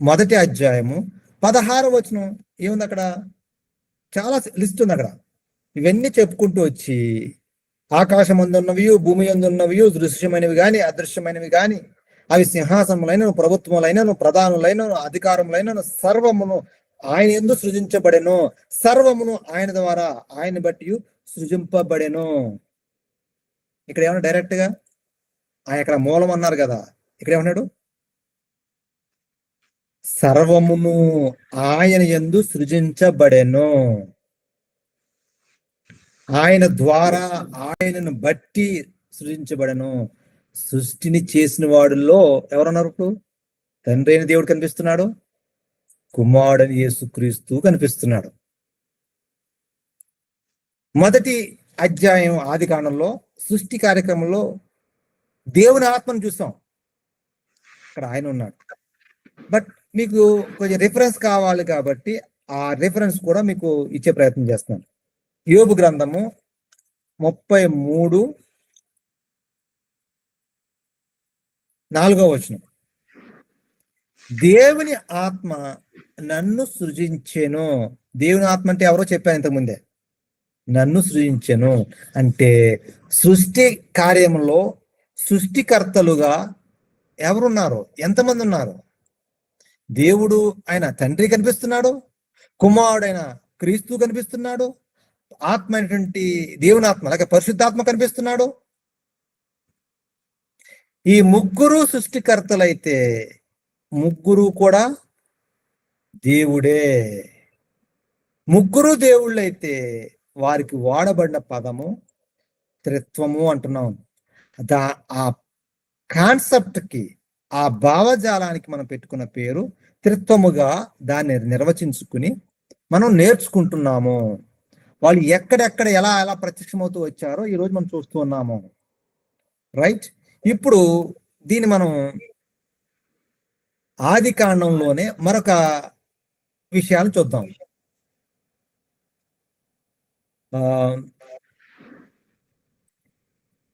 1వ అధ్యాయము 16వ వచనం ఏముంది అక్కడ? చాలా లిస్ట్ ఉంది అక్కడ. ఇవన్నీ చెప్పుకుంటూ వచ్చి ఆకాశం అందున్నవి, భూమి అందున్నవి, దృశ్యమైనవి కానీ అదృశ్యమైనవి కానీ, అవి సింహాసనములైనను, ప్రభుత్వములైనను, ప్రధానులైనను, అధికారములైనను సర్వమును ఆయన యందు సృజించబడెను. సర్వమును ఆయన ద్వారా, ఆయన బట్టి సృజింపబడెను. ఇక్కడ ఏమన్నా డైరెక్ట్ గా ఆయన అక్కడ మూలం అన్నారు కదా, ఇక్కడ ఏమన్నాడు? సర్వమును ఆయన యందు సృజించబడెను. ఆయన ద్వారా, ఆయనను బట్టి సృజించబడెను. సృష్టిని చేసిన వాడుల్లో ఎవరన్నారు? ఇప్పుడు తండ్రి అయిన దేవుడు కనిపిస్తున్నాడు, కుమారుడని యేసుక్రీస్తు కనిపిస్తున్నాడు. 1వ అధ్యాయం ఆది కాండంలో సృష్టి కార్యక్రమంలో దేవుని ఆత్మను చూస్తాం, అక్కడ ఆయన ఉన్నాడు. బట్ మీకు కొంచెం రిఫరెన్స్ కావాలి కాబట్టి ఆ రిఫరెన్స్ కూడా మీకు ఇచ్చే ప్రయత్నం చేస్తున్నాను. యోబు గ్రంథము 33:4 దేవుని ఆత్మ నన్ను సృజించెను. దేవుని ఆత్మ అంటే ఎవరో చెప్పాను ఇంతకుముందే. నన్ను సృజించెను అంటే సృష్టి కార్యంలో సృష్టికర్తలుగా ఎవరున్నారు? ఎంతమంది ఉన్నారు? దేవుడు ఆయన తండ్రి కనిపిస్తున్నాడు, కుమారుడైన క్రీస్తు కనిపిస్తున్నాడు, ఆత్మ అయినటువంటి దేవుని ఆత్మ అలాగే పరిశుద్ధాత్మ కనిపిస్తున్నాడు. ఈ ముగ్గురు సృష్టికర్తలైతే ముగ్గురు కూడా దేవుడే. ముగ్గురు దేవుళ్ళైతే వారికి వాడబడిన పదము త్రిత్వము అంటున్నాం. ఆ కాన్సెప్ట్ కి, ఆ భావజాలానికి మనం పెట్టుకున్న పేరు త్రిత్వముగా దాన్ని నిర్వచించుకుని మనం నేర్చుకుంటున్నాము. వాళ్ళు ఎక్కడెక్కడ ఎలా ఎలా ప్రత్యక్షమవుతూ వచ్చారో ఈరోజు మనం చూస్తూ ఉన్నాము. రైట్. ఇప్పుడు దీన్ని మనం ఆది కాండంలోనే మరొక విషయాలు చూద్దాం.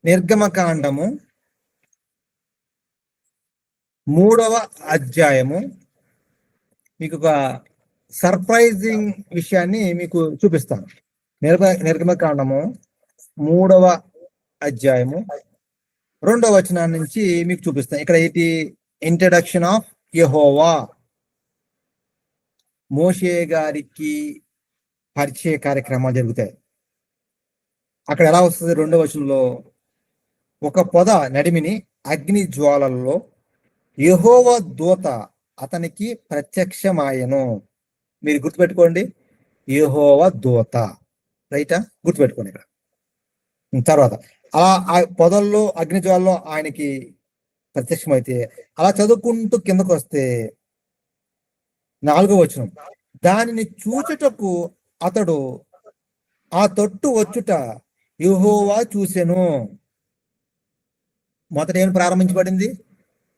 నిర్గమకాండము 3వ అధ్యాయము. మీకు ఒక సర్ప్రైజింగ్ విషయాన్ని మీకు చూపిస్తాను. నిర్గమకాండము 3వ అధ్యాయము 2వ వచనం నుంచి మీకు చూపిస్తాను. ఇక్కడ ఏంటి? ఇంట్రడక్షన్ ఆఫ్ యెహోవా. మోషే గారికి పరిచయ కార్యక్రమాలు జరుగుతాయి. అక్కడ ఎలా వస్తుంది? 2వ వచనంలో, ఒక పొద నడిమిని అగ్ని జ్వాలల్లో యెహోవా దూత అతనికి ప్రత్యక్షమాయను. మీరు గుర్తుపెట్టుకోండి, యెహోవా దూత. రైటా? గుర్తుపెట్టుకోండి. ఇక్కడ తర్వాత ఆ పొదల్లో అగ్ని జ్వాలలో ఆయనకి ప్రత్యక్షమైతే అలా చదువుకుంటూ కిందకు వస్తే 4వ వచనం, దానిని చూచుటకు అతడు ఆ తొట్టు వచ్చుట యెహోవా చూసెను. మొదట ఏం ప్రారంభించబడింది?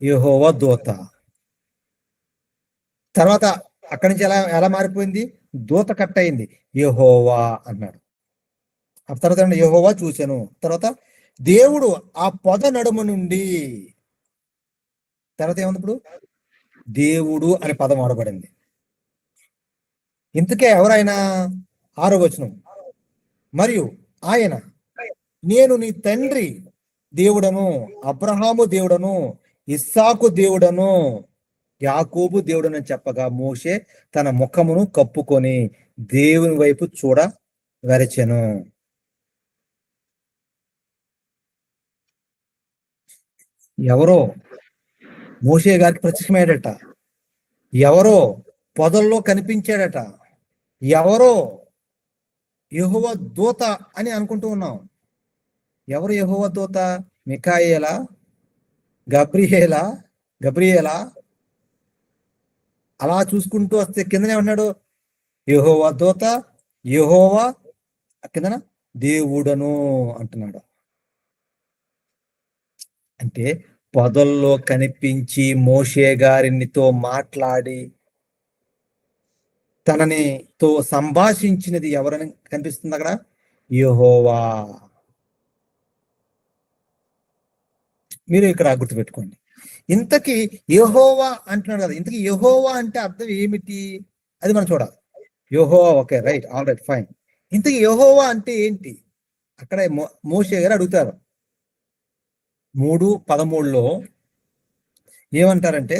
యెహోవా దూత. తర్వాత అక్కడి నుంచి ఎలా ఎలా మారిపోయింది? దూత కట్ అయింది, యెహోవా అన్నాడు. ఆ తర్వాత యెహోవా చూసెను. తర్వాత దేవుడు ఆ పొద నడుము నుండి, తర్వాత ఏముంది? ఇప్పుడు దేవుడు అనే పదం వాడబడింది. ఇంతకే ఎవరైనా? 6వ వచనం, మరియు ఆయన, నేను నీ తండ్రి దేవుడను, అబ్రహాము దేవుడను, ఇస్సాకు దేవుడను, యాకోబు దేవుడని చెప్పగా మోషే తన ముఖమును కప్పుకొని దేవుని వైపు చూడ వెరచెను. ఎవరో మోషే గారికి ప్రత్యక్షమయ్యాడట, ఎవరో పొదల్లో కనిపించాడట, ఎవరో యెహోవా దూత అని అనుకుంటూ ఉన్నాం. ఎవరు యెహోవా దూత? మికాయేలా? గబ్రియేలా? అలా చూసుకుంటూ వస్తే కిందనే ఉన్నాడు యెహోవా దూత, యెహోవా కిందన దేవుడను అంటున్నాడు. అంటే పొదల్లో కనిపించి మోషే గారినితో మాట్లాడి తననితో సంభాషించినది ఎవరని కనిపిస్తుంది అక్కడ? యెహోవా. మీరు ఇక్కడ గుర్తుపెట్టుకోండి. ఇంతకీ యెహోవా అంటున్నాడు కదా, ఇంతకీ యెహోవా అంటే అర్థం ఏమిటి? అది మనం చూడాలి. Jehovah, okay, right, all right, fine. ఇంతకీ యెహోవా అంటే ఏంటి? అక్కడ మోషే గారు అడుగుతారు. 3:13లో ఏమంటారంటే,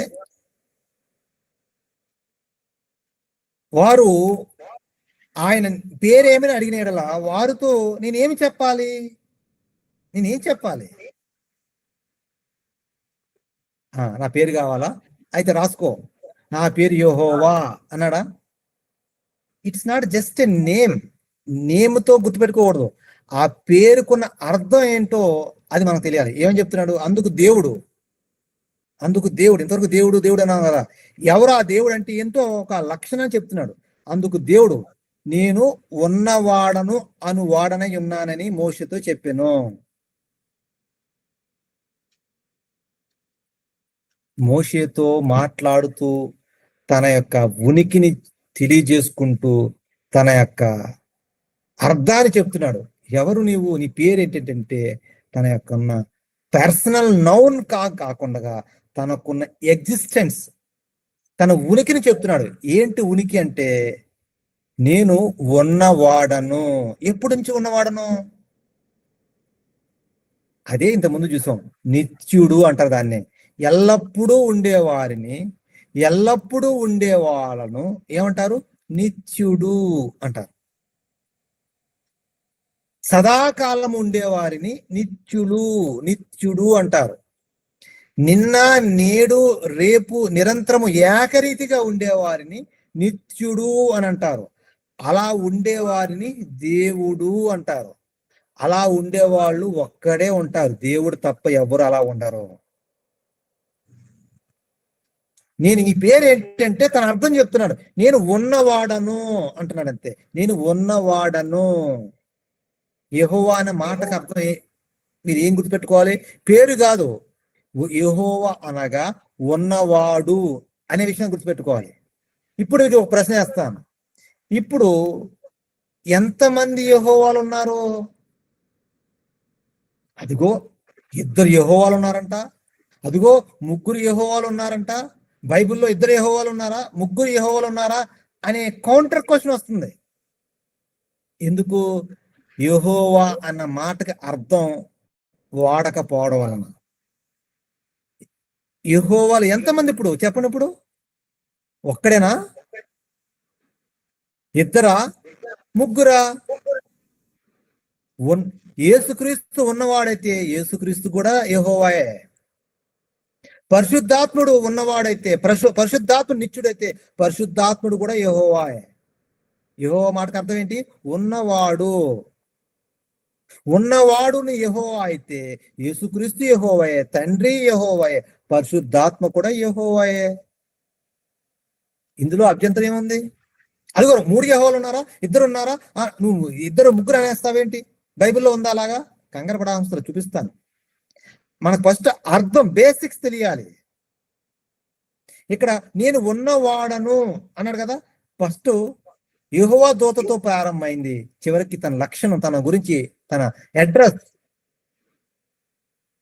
వారు ఆయన పేరేమని అడిగిన యెడల వారితో నేనేం చెప్పాలి? నా పేరు కావాలా? అయితే రాసుకో, నా పేరు యెహోవా అన్నాడా? ఇట్స్ నాట్ జస్ట్ ఎ నేమ్తో గుర్తుపెట్టుకోకూడదు. ఆ పేరుకున్న అర్థం ఏంటో అది మనకు తెలియాలి. ఏమని చెప్తున్నాడు? అందుకు దేవుడు, ఇంతవరకు దేవుడు అన్నాం కదా. ఎవరు ఆ దేవుడు అంటే ఎంతో ఒక లక్షణం చెప్తున్నాడు. అందుకు దేవుడు, నేను ఉన్నవాడను అను వాడనై ఉన్నానని మోషేతో చెప్పాను. మోషేతో మాట్లాడుతూ తన యొక్క ఉనికిని తెలియజేసుకుంటూ తన యొక్క అర్థాన్ని చెప్తున్నాడు. ఎవరు నీవు, నీ పేరు ఏంటంటే తన యొక్క పర్సనల్ నౌన్ కాకుండా తనకున్న ఎగ్జిస్టెన్స్, తన ఉనికిని చెప్తున్నాడు. ఏంటి ఉనికి అంటే, నేను ఉన్నవాడను. ఎప్పటి నుంచి ఉన్నవాడను? అదే ఇంతకుముందు చూసాం, నిత్యుడు అంటారు దాన్ని. ఎల్లప్పుడూ ఉండేవారిని, ఎల్లప్పుడూ ఉండే వాళ్ళను ఏమంటారు? నిత్యుడు అంటారు. సదాకాలం ఉండేవారిని నిత్యుడు అంటారు. నిన్న, నేడు, రేపు నిరంతరము ఏకరీతిగా ఉండేవారిని నిత్యుడు అని అంటారు. అలా ఉండేవారిని దేవుడు అంటారు. అలా ఉండేవాళ్ళు ఒక్కడే ఉంటారు, దేవుడు తప్ప ఎవరు అలా ఉండరు. నేను ఈ పేరు ఏంటంటే తన అర్థం చెప్తున్నాడు. నేను ఉన్నవాడను అంటున్నాడు అంతే. నేను ఉన్నవాడను. యెహోవా అనే మాటకు అర్థం మీరు ఏం గుర్తుపెట్టుకోవాలి? పేరు కాదు, యెహోవా అనగా ఉన్నవాడు అనే విషయం గుర్తుపెట్టుకోవాలి. ఇప్పుడు ఇది ఒక ప్రశ్న వేస్తాను. ఇప్పుడు ఎంతమంది యెహోవాలు ఉన్నారు? అదిగో 2 యెహోవాలు ఉన్నారంట. అదిగో 3 యెహోవాలు ఉన్నారంట. బైబిల్లో 2 యెహోవాలు ఉన్నారా, 3 యెహోవాలు ఉన్నారా అనే కౌంటర్ క్వశ్చన్ వస్తుంది. ఎందుకు? యెహోవా అన్న మాటకి అర్థం వాడకపోవడం వలన. యెహోవాలు ఎంతమంది ఇప్పుడు చెప్పండి? ఇప్పుడు ఒక్కడేనా? 2రా? 3రా? యేసుక్రీస్తు ఉన్నవాడైతే యేసుక్రీస్తు కూడా యెహోవాయే. పరిశుద్ధాత్ముడు ఉన్నవాడైతే, పరిశుద్ధాత్ముడు నిత్యుడైతే పరిశుద్ధాత్ముడు కూడా యెహోవాయే. యెహోవా మాటకు అర్థం ఏంటి? ఉన్నవాడు. ఉన్నవాడుని యెహోవా అయితే యేసుక్రీస్తు యెహోవాయే, తండ్రి యెహోవాయే, పరిశుద్ధాత్మ కూడా యెహోవాయే. ఇందులో అభ్యంతరం ఏముంది? అదిగో 3 యెహోవాలు ఉన్నారా, 2 ఉన్నారా? నువ్వు 2, 3 అనేస్తావేంటి? బైబిల్లో ఉందా అలాగా? కంగారు పడాల్సిన చూపిస్తాను. మనకు ఫస్ట్ అర్థం, బేసిక్స్ తెలియాలి. ఇక్కడ నేను ఉన్నవాడను అన్నాడు కదా. ఫస్ట్ యెహోవా దూతతో ప్రారంభమైంది, చివరికి తన లక్షణం, తన గురించి, తన అడ్రస్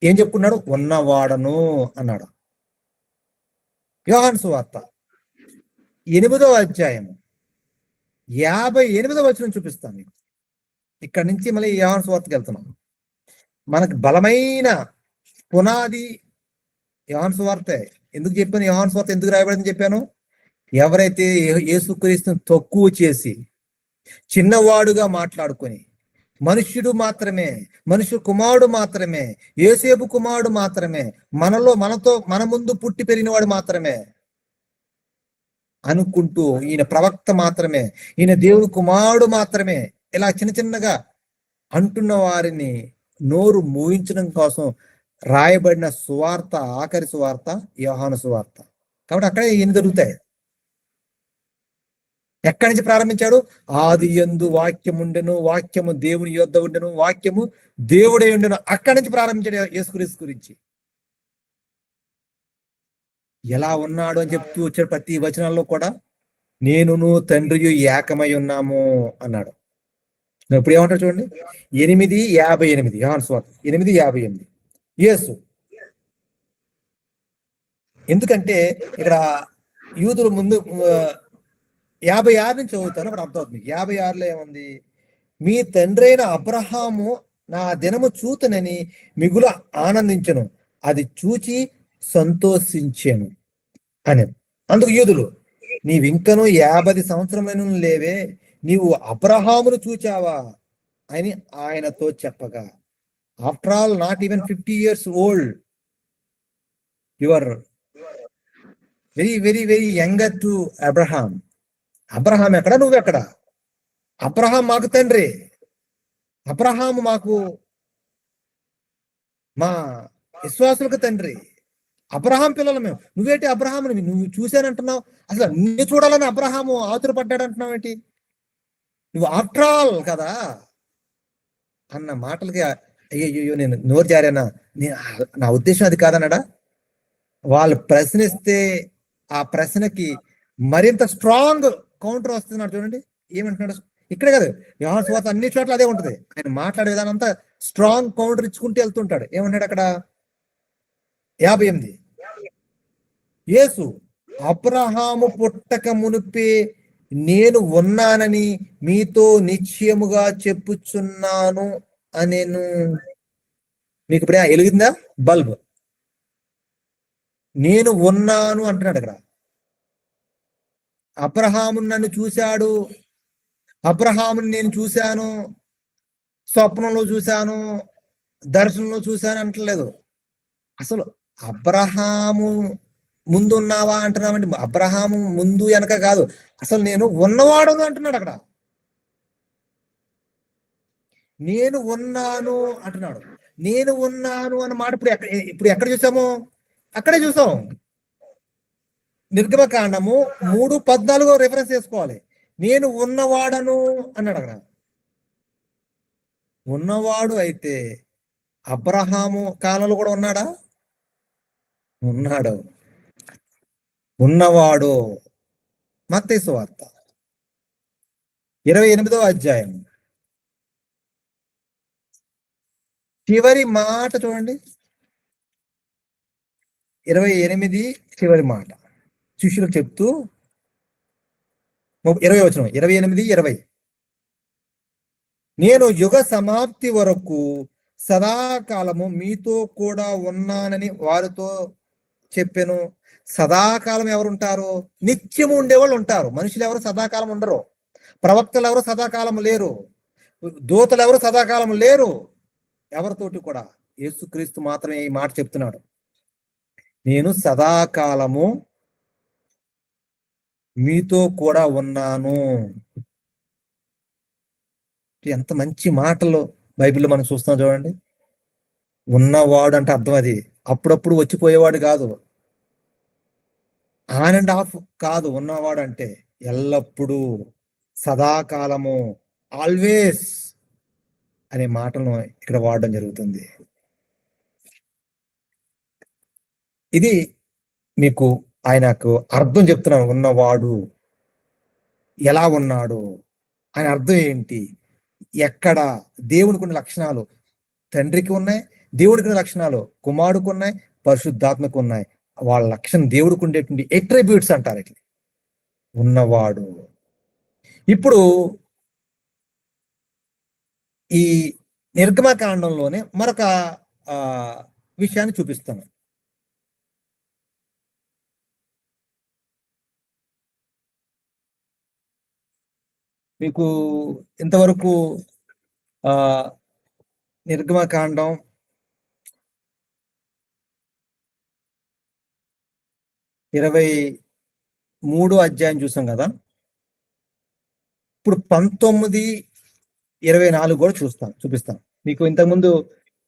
ఏం చెప్పుకున్నాడు? ఉన్నవాడను అన్నాడు. యోహాను సువార్త 8వ అధ్యాయము 58వ వచనం చూపిస్తాను. ఇక్కడ నుంచి మళ్ళీ యోహాను సువార్తకి వెళ్తున్నాం. మనకు బలమైన పునాది యోహాను సువార్తే. ఎందుకు చెప్పాను యోహాను సువార్త ఎందుకు రాయబడిందని చెప్పాను? ఎవరైతే యేసుక్రీస్తుని తక్కువ చేసి చిన్నవాడుగా మాట్లాడుకొని, మనుష్యుడు మాత్రమే, మనుష్య కుమారుడు మాత్రమే, యోసేపు కుమారుడు మాత్రమే, మన ముందు పుట్టి పెరిగినవాడు మాత్రమే అనుకుంటూ, ఈయన ప్రవక్త మాత్రమే, ఈయన దేవుడు కుమారుడు మాత్రమే, ఇలా చిన్నగా అంటున్న వారిని నోరు మూయించడం కోసం రాయబడిన సువార్త, ఆఖరి సువార్త యోహాను సువార్త. కాబట్టి అక్కడే ఏం జరుగుతాయి. ఎక్కడి నుంచి ప్రారంభించాడు? ఆది యందు వాక్యం ఉండెను, వాక్యము దేవుని యొద్ద ఉండెను, వాక్యము దేవుడే ఉండెను. అక్కడి నుంచి ప్రారంభించాడు యేసుక్రీస్తు గురించి. ఎలా ఉన్నాడు అని చెప్తూ వచ్చాడు ప్రతి వచనాల్లో కూడా. నేనును తండ్రియు ఏకమై ఉన్నాము అన్నాడు. ఇప్పుడు ఏమంటాడు చూడండి, 8:58 యోహాను సువార్త 8:58. యేసు, ఎందుకంటే ఇక్కడ యూదులు ముందు 56 నుంచి చదువుతాను, అప్పుడు అర్థమవుతుంది. 56లో ఏముంది? మీ తండ్రి అయిన అబ్రహాము నా దినము చూతునని మిగుల ఆనందించను, అది చూచి సంతోషించాను అని. అందుకు యూదులు, నీవింకను 50 సంవత్సరమైన లేవే, నీవు అబ్రహామును చూచావా అని ఆయనతో చెప్పగా, after all not even 50 years old, you are very very very younger to Abraham. Abraham ఎక్కడ, నువ్వెక్కడ? అబ్రహాం మాకు తండ్రి, అబ్రహాము మా విశ్వాసులకు తండ్రి, అబ్రహాం పిల్లలు మేము. నువ్వేంటి అబ్రహాముని నువ్వు చూశానంటున్నావు? అసలు నిన్ను చూడాలని అబ్రహాము ఆతురపడ్డాడు అంటున్నావు ఏంటి? నువ్వు ఆఫ్టర్ ఆల్ కదా అన్న మాటలకి అయ్యో నేను నోరు జారానా? నా ఉద్దేశం అది కాదన్నాడా? వాళ్ళు ప్రశ్నిస్తే ఆ ప్రశ్నకి మరింత స్ట్రాంగ్ కౌంటర్ వస్తున్నాడు. చూడండి ఏమంటున్నాడు, ఇక్కడే కాదు, యోహాను సువార్త అన్ని చోట్ల అదే ఉంటుంది. ఆయన మాట్లాడే విధానం అంతా స్ట్రాంగ్ కౌంటర్ ఇచ్చుకుంటూ వెళ్తుంటాడు. ఏమంటాడు అక్కడ 58 యేసు అబ్రహాము పుట్టక మునిపే నేను ఉన్నానని మీతో నిశ్చయముగా చెప్పుచున్నాను అనేను. మీకు ఇప్పుడు వెలిగిందా బల్బ్? నేను ఉన్నాను అంటున్నాడు అక్కడ. అబ్రహాము నన్ను చూశాడు, అబ్రహాముని నేను చూశాను, స్వప్నంలో చూశాను, దర్శనంలో చూశాను అంటలేదు. అసలు అబ్రహాము ముందు ఉన్నావా అంటున్నామండి. అబ్రహాము ముందు వెనక కాదు, అసలు నేను ఉన్నవాడు అంటున్నాడు అక్కడ. నేను ఉన్నాను అంటున్నాడు. నేను ఉన్నాను అన్న మాట ఇప్పుడు ఎక్కడ చూసాము? అక్కడే చూసాం. నిర్గమకాండము 3:14 రెఫరెన్స్ చేసుకోవాలి. నేను ఉన్నవాడను అన్నాడు అక్కడ. ఉన్నవాడు అయితే అబ్రహాము కాలంలో కూడా ఉన్నాడా? ఉన్నాడు. ఉన్నవాడు. మత్తయి సువార్త 28వ అధ్యాయం చివరి మాట చూడండి. 28 చివరి మాట శిష్యులకు చెప్తూ 20 వచనం 28:20 నేను యుగ సమాప్తి వరకు సదాకాలము మీతో కూడా ఉన్నానని వారితో చెప్పాను. సదాకాలం ఎవరు ఉంటారు? నిత్యము ఉండేవాళ్ళు ఉంటారు. మనుషులు ఎవరు సదాకాలం ఉండరు. ప్రవక్తలు ఎవరు సదాకాలం లేరు. దూతలు ఎవరు సదాకాలం లేరు. ఎవరితోటి కూడా యేసుక్రీస్తు మాత్రమే ఈ మాట చెప్తున్నాడు. నేను సదాకాలము మీతో కూడా ఉన్నాను. ఎంత మంచి మాటలు బైబిల్లో మనం చూస్తున్నాం చూడండి. ఉన్నవాడు అంటే అర్థం అది అప్పుడప్పుడు వచ్చిపోయేవాడు కాదు, ఆన్ అండ్ ఆఫ్ కాదు. ఉన్నవాడు అంటే ఎల్లప్పుడూ, సదాకాలము, ఆల్వేస్ అనే మాటలను ఇక్కడ వాడడం జరుగుతుంది. ఇది మీకు ఆయనకు అర్థం చెప్తున్నాను. ఉన్నవాడు ఎలా ఉన్నాడు, ఆయన అర్థం ఏంటి, ఎక్కడ. దేవుడికి ఉన్న లక్షణాలు తండ్రికి ఉన్నాయి, దేవుడికి ఉన్న లక్షణాలు కుమారుడికి ఉన్నాయి, పరిశుద్ధాత్మకు ఉన్నాయి. వాళ్ళ లక్షణం దేవుడికి ఉండేటువంటి ఎట్రిబ్యూట్స్ అంటారు ఇట్లా. ఉన్నవాడు. ఇప్పుడు ఈ నిర్గమకాండంలోనే మరొక విషయాన్ని చూపిస్తాను. మీకు ఇంతవరకు నిర్గమకాండం 23 అధ్యాయం చూసాం కదా. ఇప్పుడు 19-24 కూడా చూపిస్తాను మీకు. ఇంతకుముందు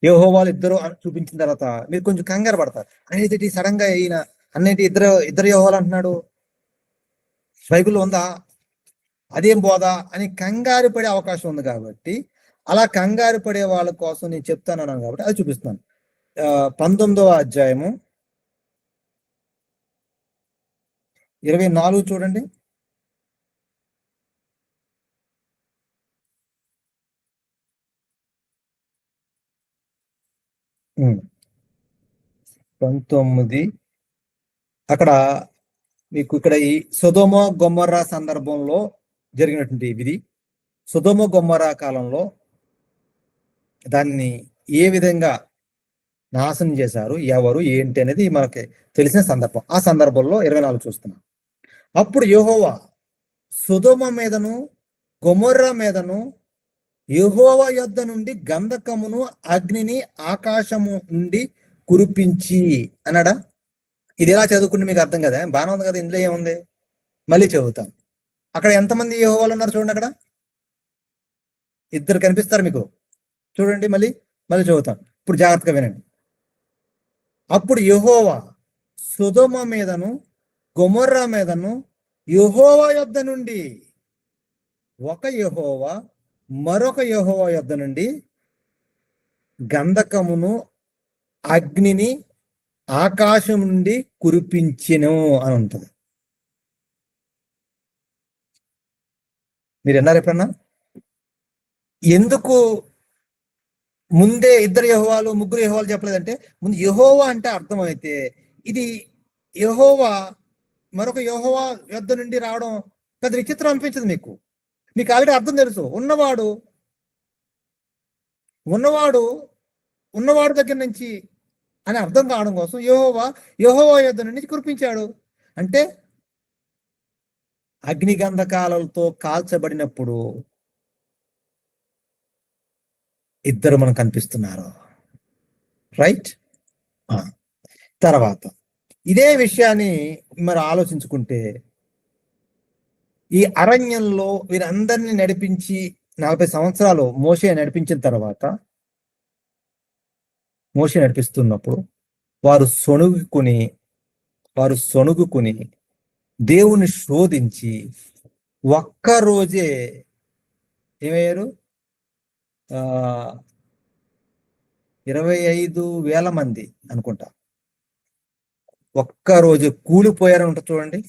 యెహోవాలు ఇద్దరు చూపించిన తర్వాత మీరు కొంచెం కంగారు పడతారు. అనేది సడన్ గా ఈయన అన్నిటి ఇద్దరు యెహోవాలు అంటున్నాడు, బైబిల్లో ఉందా, అదేం బోధా అని కంగారు పడే అవకాశం ఉంది. కాబట్టి అలా కంగారు పడే వాళ్ళ కోసం నేను చెప్తానన్నాను కాబట్టి అది చూపిస్తాను. 19వ అధ్యాయము 24 చూడండి. ఉమ్. 19 అక్కడ మీకు ఇక్కడ ఈ సొదొమ గొమొర్రా సందర్భంలో జరిగినటువంటి విధి, సొదొమ గొమొర్రా కాలంలో దాన్ని ఏ విధంగా నాశనం చేశారు, ఎవరు ఏంటి అనేది మనకి తెలిసిన సందర్భం. ఆ సందర్భంలో 24 చూస్తున్నాం. అప్పుడు యెహోవా సొదొమ మీదను గొమొర్రా మీదను యెహోవా యొద్ద నుండి గంధకమును అగ్నిని ఆకాశము నుండి కురిపించి అన్నాడా. ఇది ఎలా చదువుకుంటే మీకు అర్థం కదా, బాగానే ఉంది కదా, ఇందులో ఏముంది, మళ్ళీ చదువుతాం. అక్కడ ఎంతమంది యెహోవాలు ఉన్నారు చూడండి. అక్కడ ఇద్దరు కనిపిస్తారు మీకు, చూడండి. మళ్ళీ చదువుతాం. ఇప్పుడు జాగ్రత్తగా వినండి. అప్పుడు యెహోవా సొదొమ మీదను గొమొర్రా మీదను యెహోవా యొద్ద నుండి, ఒక యెహోవా మరొక యెహోవా యొద్ద నుండి గంధకమును అగ్నిని ఆకాశం నుండి కురిపించెను అని ఉంటుంది. మీరు విన్నారు ఎప్పుడన్నా? ఎందుకు ముందే ఇద్దరు యెహోవాలు ముగ్గురు యెహోవాలు చెప్పలేదంటే, ముందు యెహోవా అంటే అర్థమైతే ఇది యెహోవా మరొక యెహోవా యొద్ద నుండి రావడం పెద్ద విచిత్రం అనిపించదు మీకు. మీకు ఆల్రెడీ అర్థం తెలుసు. ఉన్నవాడు ఉన్నవాడు దగ్గర నుంచి అని అర్థం కావడం కోసం యెహోవా యొద్ద నుండి కురిపించాడు. అంటే అగ్నిగంధకాలతో కాల్చబడినప్పుడు ఇద్దరు మనకు కనిపిస్తున్నారు. రైట్? తర్వాత ఇదే విషయాన్ని మరి ఆలోచించుకుంటే, ఈ అరణ్యంలో వీరందరినీ నడిపించి 40 సంవత్సరాలు మోషే నడిపిస్తున్నప్పుడు వారు సొణుగుకుని దేవుని శోధించి ఒక్కరోజే ఏమయ్యారు? 25,000 మంది అనుకుంటా ఒక్కరోజు కూలిపోయారు ఉంటుంది చూడండి.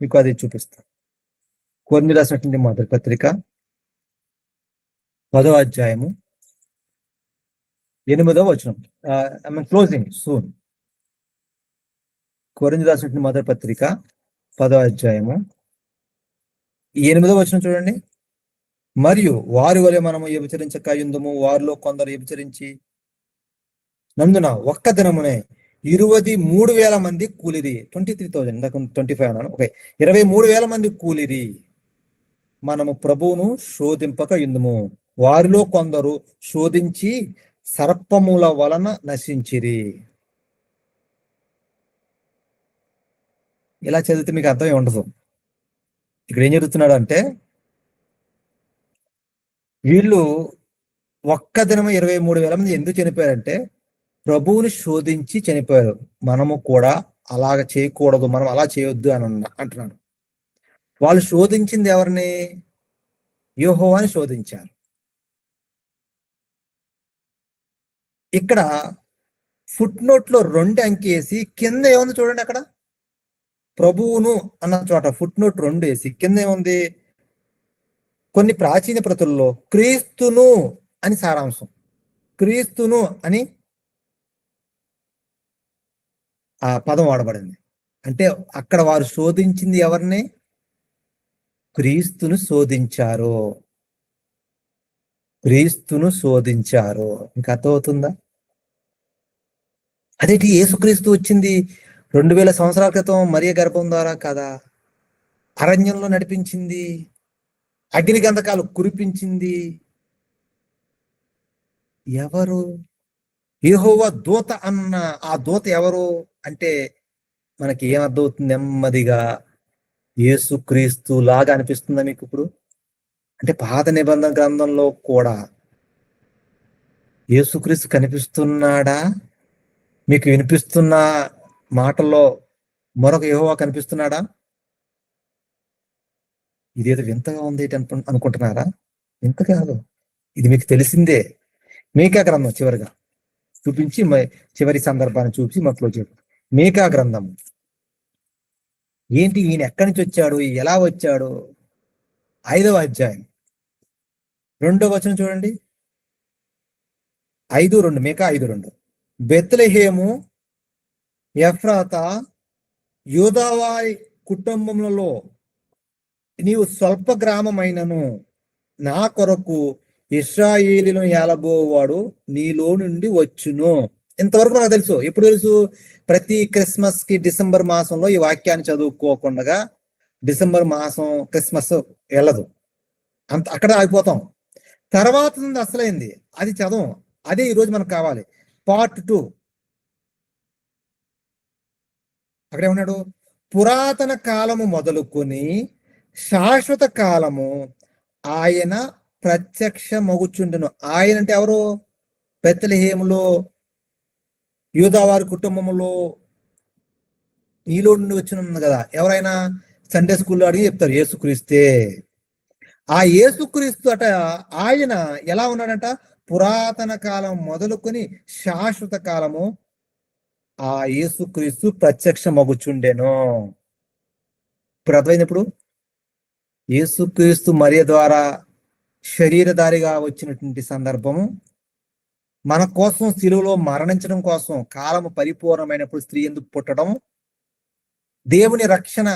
మీకు అది చూపిస్తా. కొరింథీయులకు రాసినటువంటి మొదటి పత్రిక 10వ అధ్యాయము 8వ వచనం. Closing soon. కొరింథీయులకు రాసినటువంటి మొదటి పత్రిక 10వ అధ్యాయము 8వ వచనం చూడండి. మరియు వారి వలె మనము వ్యభిచరించక యుందుము, వారిలో కొందరు వ్యభిచరించి నందున ఒక్క దినమునే 23,000 మంది కూలిరి. 23,000 25 అన్నాను. ఓకే, 23,000 మంది కూలిరి. మనము ప్రభువును శోధింపక యుందుము, వారిలో కొందరు శోధించి సర్పముల వలన నశించిరి. ఇలా చదివితే మీకు అర్థమే ఉండదు. ఇక్కడ ఏం జరుగుతున్నాడు అంటే, వీళ్ళు ఒక్క దినం 23,000 మంది ఎందుకు చనిపోయారంటే ప్రభువుని శోధించి చనిపోయారు. మనము కూడా అలాగ చేయకూడదు, మనం అలా చేయొద్దు అని అంటున్నాడు. వాళ్ళు శోధించింది ఎవరిని? యెహోవాని శోధించారు. ఇక్కడ ఫుట్ నోట్ లో 2 అంకె వేసి కింద ఏముంది చూడండి. అక్కడ ప్రభువును అన్న చోట ఫుట్ నోట్ 2 వేసి కింద ఏముంది? కొన్ని ప్రాచీన ప్రతుల్లో క్రీస్తును అని సారాంశం. క్రీస్తును అని ఆ పదం వాడబడింది. అంటే అక్కడ వారు శోధించింది ఎవరిని? క్రీస్తును శోధించారు. ఇంకా అర్థమవుతుందా? అదేంటి, యేసుక్రీస్తు వచ్చింది 2000 సంవత్సరాల క్రితం మరియ గర్భం ద్వారా కదా, అరణ్యంలో నడిపించింది, అగ్ని గంధకాలు కురిపించింది ఎవరు? యెహోవా దూత అన్న ఆ దూత ఎవరు అంటే మనకి ఏమర్థమవుతుంది? నెమ్మదిగా యేసుక్రీస్తు లాగా అనిపిస్తుందా మీకు ఇప్పుడు? అంటే పాత నిబంధన గ్రంథంలో కూడా యేసుక్రీస్తు కనిపిస్తున్నాడా? మీకు వినిపిస్తున్న మాటల్లో మరొక యెహోవా కనిపిస్తున్నాడా? ఇదేదో వింతగా ఉంది అనుకుంటున్నారా? వింత కాదు, ఇది మీకు తెలిసిందే. మీకా గ్రంథం చివరిగా చూపించి చివరి సందర్భాన్ని చూపించి మొదట్లో చెప్పు. మీకా గ్రంథం ఏంటి, ఈయన ఎక్కడి నుంచి వచ్చాడు, ఎలా వచ్చాడు? 5వ అధ్యాయం 2వ వచనం చూడండి. 5:2 మీకా 5:2. బెత్లెహేము ఎఫ్రాతా యూదావారి కుటుంబములలో నీవు స్వల్ప గ్రామమైనను నా కొరకు ఇశ్రాయేలును ఏలబోవాడు నీలో నుండి వచ్చును. ఇంతవరకు నాకు తెలుసు. ఎప్పుడు తెలుసు? ప్రతి క్రిస్మస్ కి డిసెంబర్ మాసంలో ఈ వాక్యాన్ని చదువుకోకుండా డిసెంబర్ మాసం క్రిస్మస్ వెళ్ళదు, అక్కడ ఆగిపోతాం. తర్వాత నుండి అసలైంది అది చదవం. అదే ఈరోజు మనకు కావాలి. పార్ట్ 2. అక్కడ ఏమన్నాడు? పురాతన కాలము మొదలుకొని శాశ్వత కాలము ఆయన ప్రత్యక్ష మగుచుండును. ఆయన అంటే ఎవరు? బెత్లెహేములో యూదావారి కుటుంబంలో నీలో నుండి వచ్చిన కదా. ఎవరైనా సండే స్కూల్లో అడిగి చెప్తారు యేసుక్రీస్తే. ఆ యేసుక్రీస్తు అట ఆయన ఎలా ఉన్నాడంట? పురాతన కాలం మొదలుకొని శాశ్వత కాలము ఆ యేసుక్రీస్తు ప్రత్యక్ష మగుచుండెను. ఇప్పుడు అర్థమైనప్పుడు యేసుక్రీస్తు మరియ ద్వారా శరీరధారిగా వచ్చినటువంటి సందర్భము, మన కోసం శిలువలో మరణించడం కోసం కాలము పరిపూర్ణమైనప్పుడు స్త్రీ ఎందుకు పుట్టడం దేవుని రక్షణ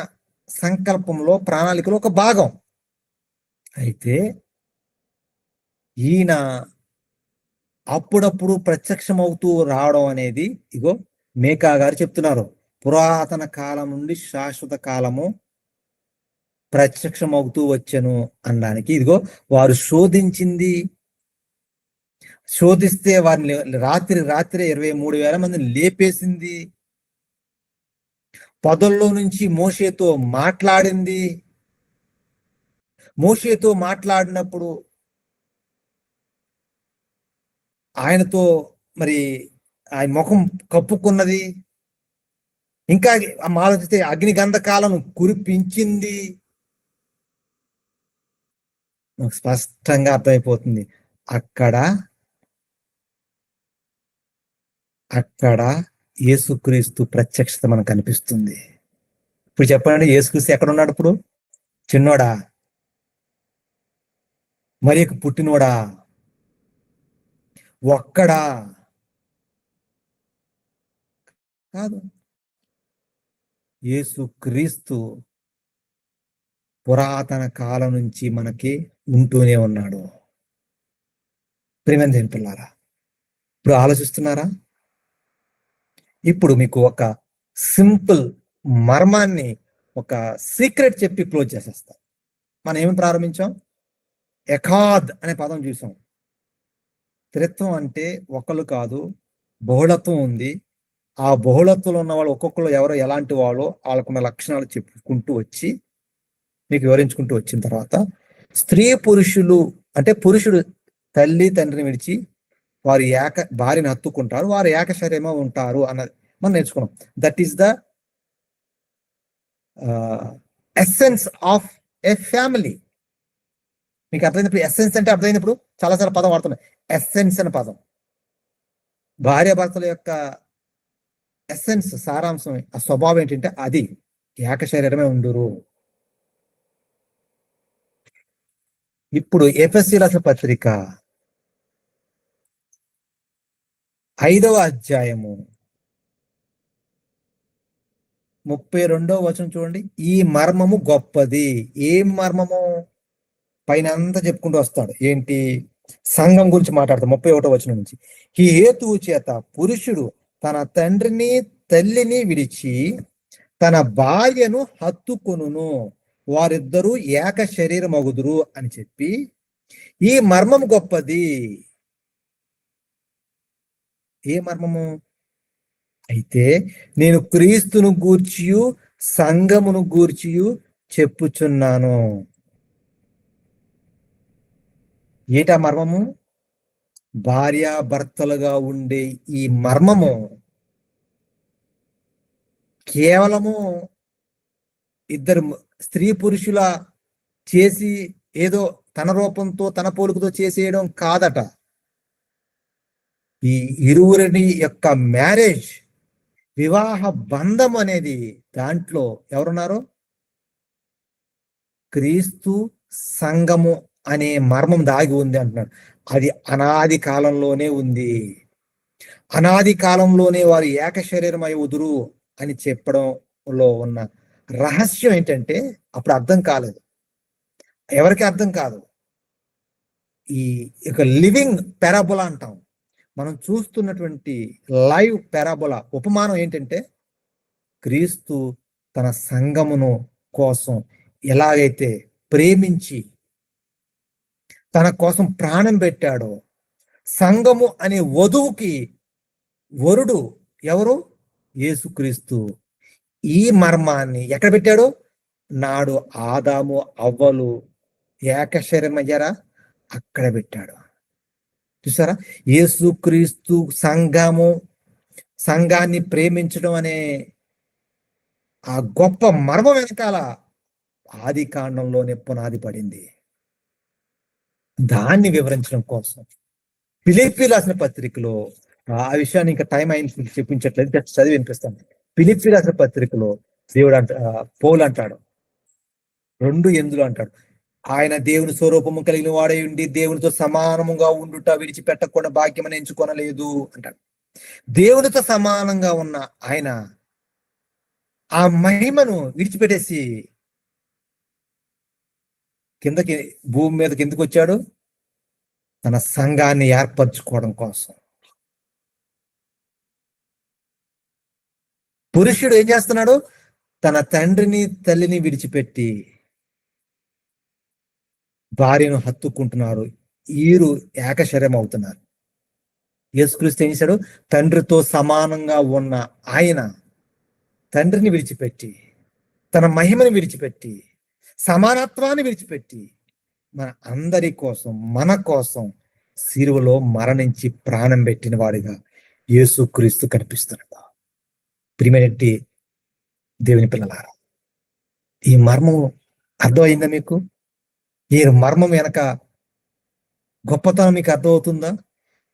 సంకల్పంలో, ప్రణాళికలో ఒక భాగం. అయితే ఈయన అప్పుడప్పుడు ప్రత్యక్షమవుతూ రావడం అనేది, ఇగో మేకా గారు చెప్తున్నారు, పురాతన కాలం నుండి శాశ్వత కాలము ప్రత్యక్షమవుతూ వచ్చెను అనడానికి, ఇదిగో వారు శోధిస్తే వారిని రాత్రి 23,000 మందిని లేపేసింది, పొదల్లో నుంచి మోషేతో మాట్లాడింది. మోషేతో మాట్లాడినప్పుడు ఆయనతో మరి ఆయన ముఖం కప్పుకున్నది. ఇంకా ఆలోచిస్తే అగ్నిగంధకాలను కురిపించింది. నాకు స్పష్టంగా అర్థమైపోతుంది, అక్కడ యేసుక్రీస్తు ప్రత్యక్షత మనకు కనిపిస్తుంది. ఇప్పుడు చెప్పండి, యేసుక్రీస్తు ఎక్కడ ఉన్నాడు? ఇప్పుడు చిన్నోడా, మరి పుట్టినోడా, ఒక్కడా? కాదు. యేసుక్రీస్తు పురాతన కాలం నుంచి మనకి ఉంటూనే ఉన్నాడు. ప్రియమైన దేవుని పిల్లారా, ఇప్పుడు ఆలోచిస్తున్నారా? ఇప్పుడు మీకు ఒక సింపుల్ మర్మాన్ని, ఒక సీక్రెట్ చెప్పి క్లోజ్ చేసేస్తా. మనం ఏమి ప్రారంభించాం? ఎఖాద్ అనే పదం చూసాం. త్రిత్వం అంటే ఒకళ్ళు కాదు, బహుళత్వం ఉంది. ఆ బహుళత్వంలో ఉన్న వాళ్ళు ఒక్కొక్కరు ఎవరో ఎలాంటి వాళ్ళో వాళ్ళకున్న లక్షణాలు చెప్పుకుంటూ వచ్చి మీకు వివరించుకుంటూ వచ్చిన తర్వాత, స్త్రీ పురుషులు అంటే పురుషుడు తల్లి తండ్రిని విడిచి వారు భార్యను హత్తుకుంటారు, వారు ఏక శరీరమే ఉంటారు అన్నది మనం నేర్చుకున్నాం. That is the essence of a family. మీకు అర్థమైనప్పుడు ఎసెన్స్ అంటే అర్థమైనప్పుడు చాలాసార్లు పదం వాడుతున్నాయి. ఎసెన్స్ అనే పదం భార్యాభర్తల యొక్క ఎసెన్స్, సారాంశం, ఆ స్వభావం ఏంటంటే అది ఏక శరీరమే ఉండురు. ఇప్పుడు ఎఫెసీయుల పత్రిక 5వ అధ్యాయము 32వ వచనం చూడండి. ఈ మర్మము గొప్పది. ఏం మర్మము? పైన అంతా చెప్పుకుంటూ వస్తాడు. ఏంటి? సంఘం గురించి మాట్లాడతాడు 31వ వచనం నుంచి. ఈ హేతువు చేత పురుషుడు తన తండ్రిని తల్లిని విడిచి తన భార్యను హత్తుకొనును, వారిద్దరూ ఏక శరీరమగుదురు అని చెప్పి, ఈ మర్మము గొప్పది. ఏ మర్మము? అయితే నేను క్రీస్తును గూర్చియు సంఘమును గూర్చియు చెప్పుచున్నాను. ఏటా మర్మము? భార్యాభర్తలుగా ఉండే ఈ మర్మము కేవలము ఇద్దరు స్త్రీ పురుషుల చేసి ఏదో తన రూపంతో తన పోలికతో చేసేయడం కాదట. ఈ ఇరువురిని యొక్క మ్యారేజ్, వివాహ బంధం అనేది దాంట్లో ఎవరున్నారు? క్రీస్తు సంఘము అనే మర్మం దాగి ఉంది అంటున్నాడు. అది అనాది కాలంలోనే ఉంది. అనాది కాలంలోనే వారు ఏక శరీరమై ఉదురు అని చెప్పడంలో ఉన్న రహస్యం ఏంటంటే అప్పుడు అర్థం కాలేదు, ఎవరికి అర్థం కాదు. ఈ యొక్క లివింగ్ పారాబోలా అంటాం. మనం చూస్తున్నటువంటి లైవ్ పారాబోలా ఉపమానం ఏంటంటే, క్రీస్తు తన సంఘమును కోసం ఎలాగైతే ప్రేమించి తన కోసం ప్రాణం పెట్టాడో, సంఘము అనే వధువుకి వరుడు ఎవరు? యేసుక్రీస్తు. ఈ మర్మాన్ని ఎక్కడ పెట్టాడు? నాడు ఆదాము అవ్వలు ఏక శరీరమయ్యారా, అక్కడ పెట్టాడు. చూసారా? యేసుక్రీస్తు సంఘాన్ని ప్రేమించడం అనే ఆ గొప్ప మర్మం వెనకాల ఆది కాండంలోనే పునాది పడింది. దాన్ని వివరించడం కోసం ఫిలిప్పీయులకు రాసిన పత్రికలో, ఆ విషయాన్ని ఇంకా టైం అయింది చెప్పించట్లేదు, జస్ట్ చదివి వినిపిస్తాను. ఫిలిప్పీయులకు రాసిన పత్రికలో దేవుడు పౌలు అంటాడు, 2:8 అంటాడు, ఆయన దేవుని స్వరూపము కలిగిన వాడై ఉండి దేవునితో సమానముగా ఉండుట విడిచిపెట్టకుండా భాగ్యమని ఎంచుకొనలేదు అంటాడు. దేవునితో సమానంగా ఉన్న ఆయన ఆ మహిమను విడిచిపెట్టేసి కిందకి, భూమి మీదకి ఎందుకు వచ్చాడు? తన సంఘాన్ని ఏర్పరచుకోవడం కోసం. పురుషుడు ఏం చేస్తున్నాడు? తన తండ్రిని తల్లిని విడిచిపెట్టి భార్యను హత్తుకుంటున్నారు. ఈరు ఏకశర్యం అవుతున్నారు. యేసుక్రీస్తు ఏం చేశాడు? తండ్రితో సమానంగా ఉన్న ఆయన తండ్రిని విడిచిపెట్టి, తన మహిమని విడిచిపెట్టి, సమానత్వాన్ని విడిచిపెట్టి మన అందరి కోసం, మన కోసం సిలువలో మరణించి ప్రాణం పెట్టిన వాడిగా యేసుక్రీస్తు కనిపిస్తున్నాడు. ప్రియమైనటువంటి దేవుని పిల్లలారా, ఈ మర్మం అర్థమైందా మీకు? ఈ మర్మం వెనక గొప్పతనం మీకు అర్థమవుతుందా?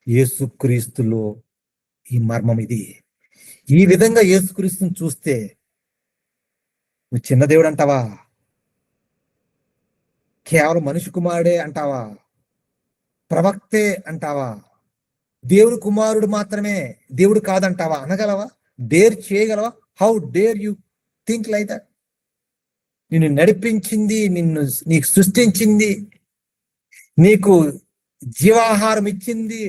యేసుక్రీస్తులో ఈ మర్మం ఇది. ఈ విధంగా యేసుక్రీస్తుని చూస్తే నువ్వు చిన్న దేవుడు అంటావా? కేవలం మనిషి కుమారుడే అంటావా? ప్రవక్తే అంటావా? దేవుడు కుమారుడు మాత్రమే, దేవుడు కాదంటావా? అనగలవా? డేర్ చేయగలవా? How dare you think like that? నిన్ను నడిపించింది, నీకు సృష్టించింది, నీకు జీవాహారం ఇచ్చింది,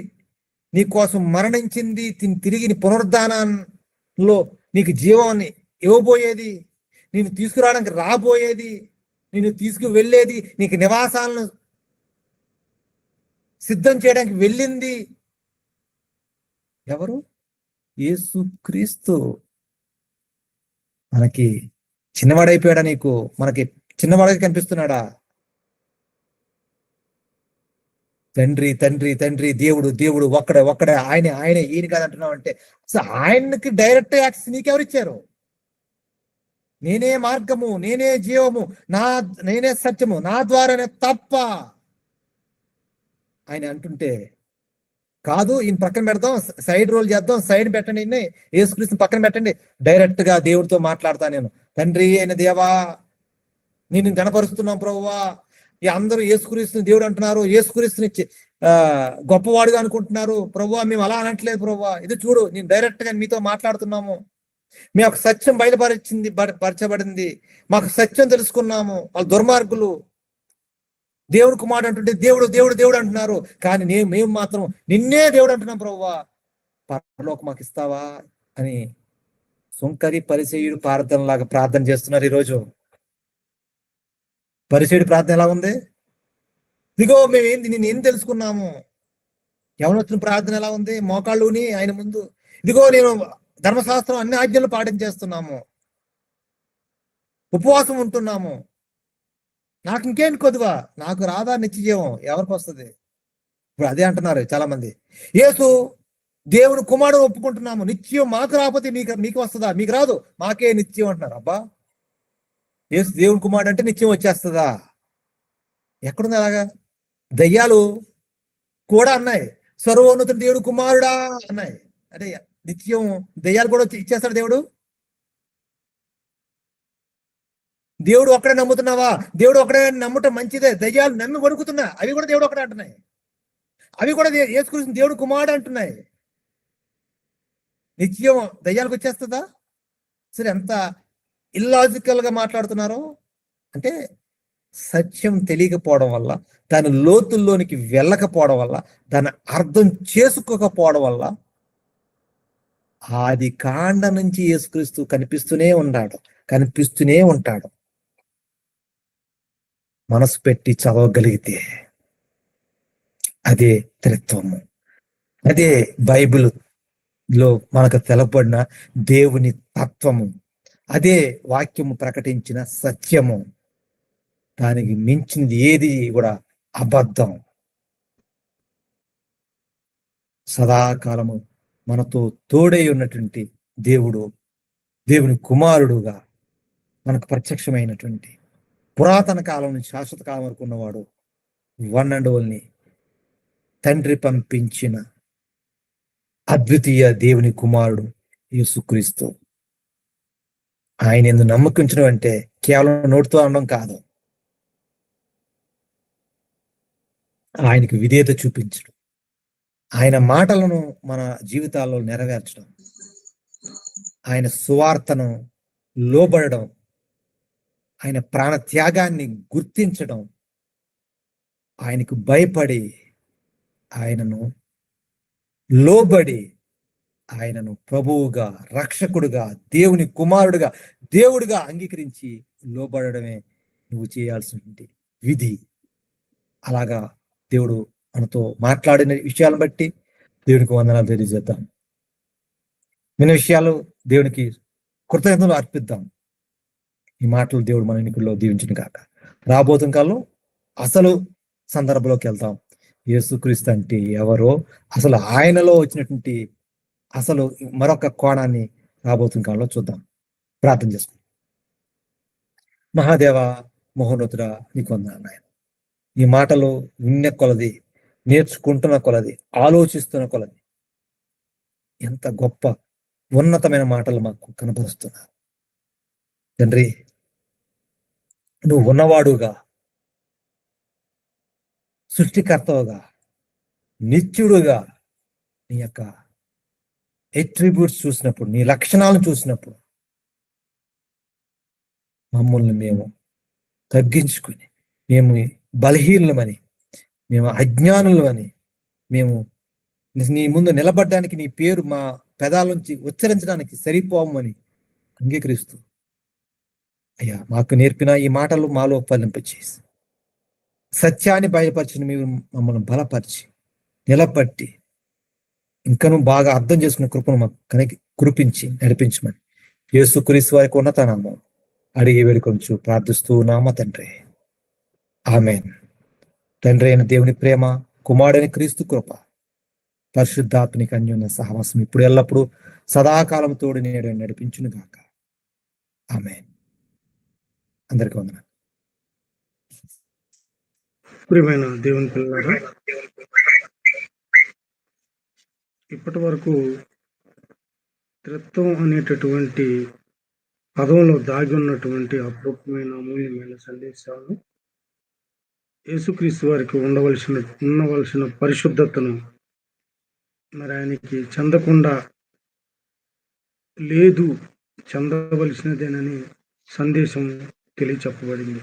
నీ కోసం మరణించింది, తిరిగి పునరుద్ధానంలో నీకు జీవాన్ని ఇవ్వబోయేది, నేను తీసుకురావడానికి రాబోయేది, నేను తీసుకు వెళ్ళేది, నీకు నివాసాలను సిద్ధం చేయడానికి వెళ్ళింది ఎవరు? యేసుక్రీస్తు. మనకి చిన్నవాడైపోయాడా? నీకు మనకి చిన్నవాడిగా కనిపిస్తున్నాడా? తండ్రి తండ్రి తండ్రి, దేవుడు దేవుడు ఒక్కడే ఆయనే ఈయన కాదంటున్నావు అంటే అసలు ఆయనకి డైరెక్ట్ యాక్సెస్ నీకెవరిచ్చారు? నేనే మార్గము, నేనే జీవము, నేనే సత్యము, నా ద్వారానే తప్ప ఆయన అంటుంటే, కాదు ఈయన పక్కన పెడదాం, సైడ్ రోల్ చేద్దాం, సైడ్ పెట్టండి, యేసుక్రీస్తుని పక్కన పెట్టండి, డైరెక్ట్ గా దేవుడితో మాట్లాడతా నేను. తండ్రి అయిన దేవా, నేను గణపరుస్తున్నాం ప్రభువా. ఈ అందరూ యేసుక్రీస్తుని దేవుడు అంటున్నారు, యేసుక్రీస్తుని గొప్పవాడుగా అనుకుంటున్నారు ప్రభువా. మేము అలా అనట్లేదు ప్రభువా. ఇది చూడు, నేను డైరెక్ట్ గా మీతో మాట్లాడుతున్నాము. మీ యొక్క సత్యం పరచబడింది, మాకు సత్యం తెలుసుకున్నాము. వాళ్ళు దుర్మార్గులు, దేవుడు కుమారుడు అంటుంటే దేవుడు దేవుడు దేవుడు అంటున్నారు, కానీ మేము మాత్రం నిన్నే దేవుడు అంటున్నాం ప్రభువా, పరలోకం మాకు ఇస్తావా అని సుంకరి పరిసయ్యుడు ప్రార్థనలాగా ప్రార్థన చేస్తున్నారు ఈరోజు. పరిసయ్యుడి ప్రార్థన ఎలా ఉంది? ఇదిగో నేనేం తెలుసుకున్నాము. యవనొచ్చిన ప్రార్థన ఎలా ఉంది? మోకాళ్ళుని ఆయన ముందు, ఇదిగో నేను ధర్మశాస్త్రం అన్ని ఆజ్ఞలు పాటించేస్తున్నాము, ఉపవాసం ఉంటున్నాము, నాకు ఇంకేంటి కొద్దువా, నాకు రాదా నిత్యజీవం? ఎవరికి వస్తుంది? ఇప్పుడు అదే అంటున్నారు చాలా మంది. యేసు దేవుని కుమారుడు ఒప్పుకుంటున్నాము, నిత్యం మాకు రాకపోతే మీకు వస్తుందా? మీకు రాదు, మాకే నిత్యం అంటున్నారు. అబ్బా, యేసు దేవుని కుమారుడు అంటే నిత్యం వచ్చేస్తుందా? ఎక్కడుంది అలాగా? దయ్యాలు కూడా అన్నాయి, సర్వోన్నతుడు దేవుడు కుమారుడా అన్నాయి. అంటే నిత్యం దయ్యాలు కూడా ఇచ్చేస్తాడు దేవుడు? దేవుడు ఒక్కడే నమ్ముతున్నావా? దేవుడు ఒక్కడే నమ్మటం మంచిదే, దయ్యాలు నమ్మి వణుకుతున్నా, అవి కూడా దేవుడు ఒక్కడే అంటున్నాయి, అవి కూడా యేసుక్రీస్తు దేవుడు కుమారుడు అంటున్నాయి. నిత్యం దయ్యాలకు వచ్చేస్తుందా? సరే, ఎంత ఇల్లాజికల్ గా మాట్లాడుతున్నారో. అంటే సత్యం తెలియకపోవడం వల్ల, దాని లోతుల్లోనికి వెళ్ళకపోవడం వల్ల, దాన్ని అర్థం చేసుకోకపోవడం వల్ల ఆది కాండ నుంచి యేసుక్రీస్తు కనిపిస్తూనే ఉంటాడు. మనసు పెట్టి చదవగలిగితే అదే త్రిత్వము, అదే బైబిల్లో మనకు తెలపబడిన దేవుని తత్వము, అదే వాక్యము ప్రకటించిన సత్యము. దానికి మించింది ఏది కూడా అబద్ధం. సదాకాలము మనతో తోడై ఉన్నటువంటి దేవుని కుమారుడుగా మనకు ప్రత్యక్షమైనటువంటి, పురాతన కాలం నుంచి శాశ్వత కాలం వరకు ఉన్నవాడు, వన్ అండ్ ఓన్లీ తండ్రి పంపించిన అద్వితీయ దేవుని కుమారుడు యేసుక్రీస్తు. ఆయన ఎందుకు నమ్మకించడం అంటే కేవలం నోటితో అనడం కాదు, ఆయనకి విధేయత చూపించడం, ఆయన మాటలను మన జీవితాల్లో నెరవేర్చడం, ఆయన సువార్తను లోబడడం, ఆయన ప్రాణ త్యాగాన్ని గుర్తించడం, ఆయనకు భయపడి ఆయనను లోబడి ఆయనను ప్రభువుగా, రక్షకుడుగా, దేవుని కుమారుడుగా, దేవుడిగా అంగీకరించి లోబడడమే నువ్వు చేయాల్సినటువంటి విధి. అలాగా దేవుడు మనతో మాట్లాడిన విషయాలను బట్టి దేవునికి వందనాలు తెలియజేద్దాం. విన్న విషయాలు దేవునికి కృతజ్ఞతలు అర్పిద్దాం. ఈ మాటలు దేవుడు మన ఎన్నికల్లో దీవించిన కాక రాబోతున్న కాలంలో అసలు సందర్భంలోకి వెళ్తాం. యేసుక్రీస్తు అంటే ఎవరో, అసలు ఆయనలో వచ్చినటువంటి అసలు మరొక కోణాన్ని రాబోతున్న కాలంలో చూద్దాం. ప్రార్థన చేసుకుందాం. మహాదేవ, మహోన్నతుడా, నీకు వందనాలు నాయన. ఈ మాటలు విన్న కొలది, నేర్చుకుంటున్న కొలది, ఆలోచిస్తున్న కొలది ఎంత గొప్ప ఉన్నతమైన మాటలు మాకు కనబరుస్తున్నారు తండ్రి. నువ్వు ఉన్నవాడుగా, సృష్టికర్తవుగా, నిత్యుడుగా నీ యొక్క ఎట్రిబ్యూట్స్ చూసినప్పుడు, నీ లక్షణాలను చూసినప్పుడు మమ్మల్ని మేము తగ్గించుకుని, మేము బలహీనమని, మేము అజ్ఞానులమని, మేము నీ ముందు నిలబడడానికి, నీ పేరు మా పెదాల నుంచి ఉచ్చరించడానికి సరిపోమని అంగీకరిస్తూ అయ్యా మాకు నేర్పిన ఈ మాటలు మాలో ఫలింపచేసి సత్యాన్ని బయలుపరిచిన మీరు మమ్మల్ని బలపరిచి నిలబట్టి ఇంకనూ బాగా అర్థం చేసుకునే కృపను మాకు కురిపించి నడిపించమని యేసుక్రీస్తు వారికి ఉన్నత నామం అడిగి వేడుకొంచు ప్రార్థిస్తూ నామ తండ్రి, ఆమేన్. తండ్రి అయిన దేవుని ప్రేమ, కుమారుడైన క్రీస్తు కృప, పరిశుద్ధాత్మనికి అన్యోన్య సహవాసం ఇప్పుడు ఎల్లప్పుడూ సదాకాలం తోడు నేడు నడిపించును గాక. ఆమేన్. అందరికీ వందనాలు. ప్రియమైన దేవుని పిల్లలారా, ఇప్పటి వరకు త్రిత్వం అనేటటువంటి పదంలో దాగి ఉన్నటువంటి అపూర్వమైన అమూల్యమైన సందేశాలను, యేసుక్రీస్తు వారికి ఉండవలసిన పరిశుద్ధతను మరి ఆయనకి చెందకుండా లేదు, చెందవలసినదేనని సందేశం తెలియచెప్పబడింది.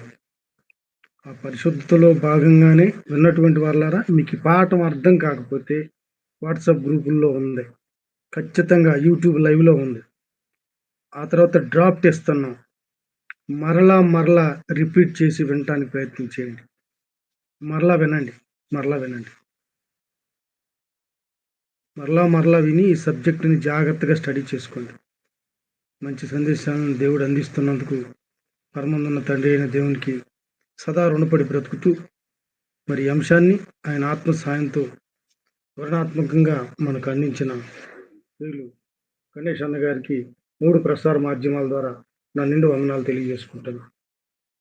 ఆ పరిశుద్ధతలో భాగంగానే విన్నటువంటి వాళ్ళారా, మీకు ఈ పాఠం అర్థం కాకపోతే వాట్సాప్ గ్రూపుల్లో ఉంది, ఖచ్చితంగా యూట్యూబ్ లైవ్లో ఉంది. ఆ తర్వాత డ్రాప్ చేస్తున్నాం, మరలా రిపీట్ చేసి వినటానికి ప్రయత్నం చేయండి. మరలా వినండి, మరలా విని ఈ సబ్జెక్టుని జాగ్రత్తగా స్టడీ చేసుకోండి. మంచి సందేశాలను దేవుడు అందిస్తున్నందుకు పరమందున్న తండ్రి అయిన దేవునికి సదా రుణపడి బ్రతుకుతూ, మరి ఈ అంశాన్ని ఆయన ఆత్మ సాయంతో వర్ణాత్మకంగా మనకు అందించిన వీళ్ళు గణేష్ అన్న గారికి 3 ప్రసార మాధ్యమాల ద్వారా నా నిండు వందనాలు తెలియజేసుకుంటాను.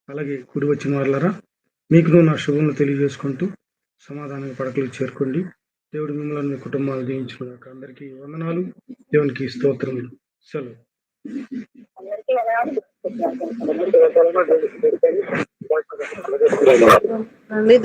అలాగే కుడి వచ్చిన వాళ్ళరా, మీకును నా శుభములు తెలియజేసుకుంటూ సమాధానంగా పడకలు చేరుకోండి. దేవుడు మిమ్మల్ని మీ కుటుంబాలు దీవించుకున్నాక అందరికీ వందనాలు, దేవునికి స్తోత్రములు. సెలవు. దేవుని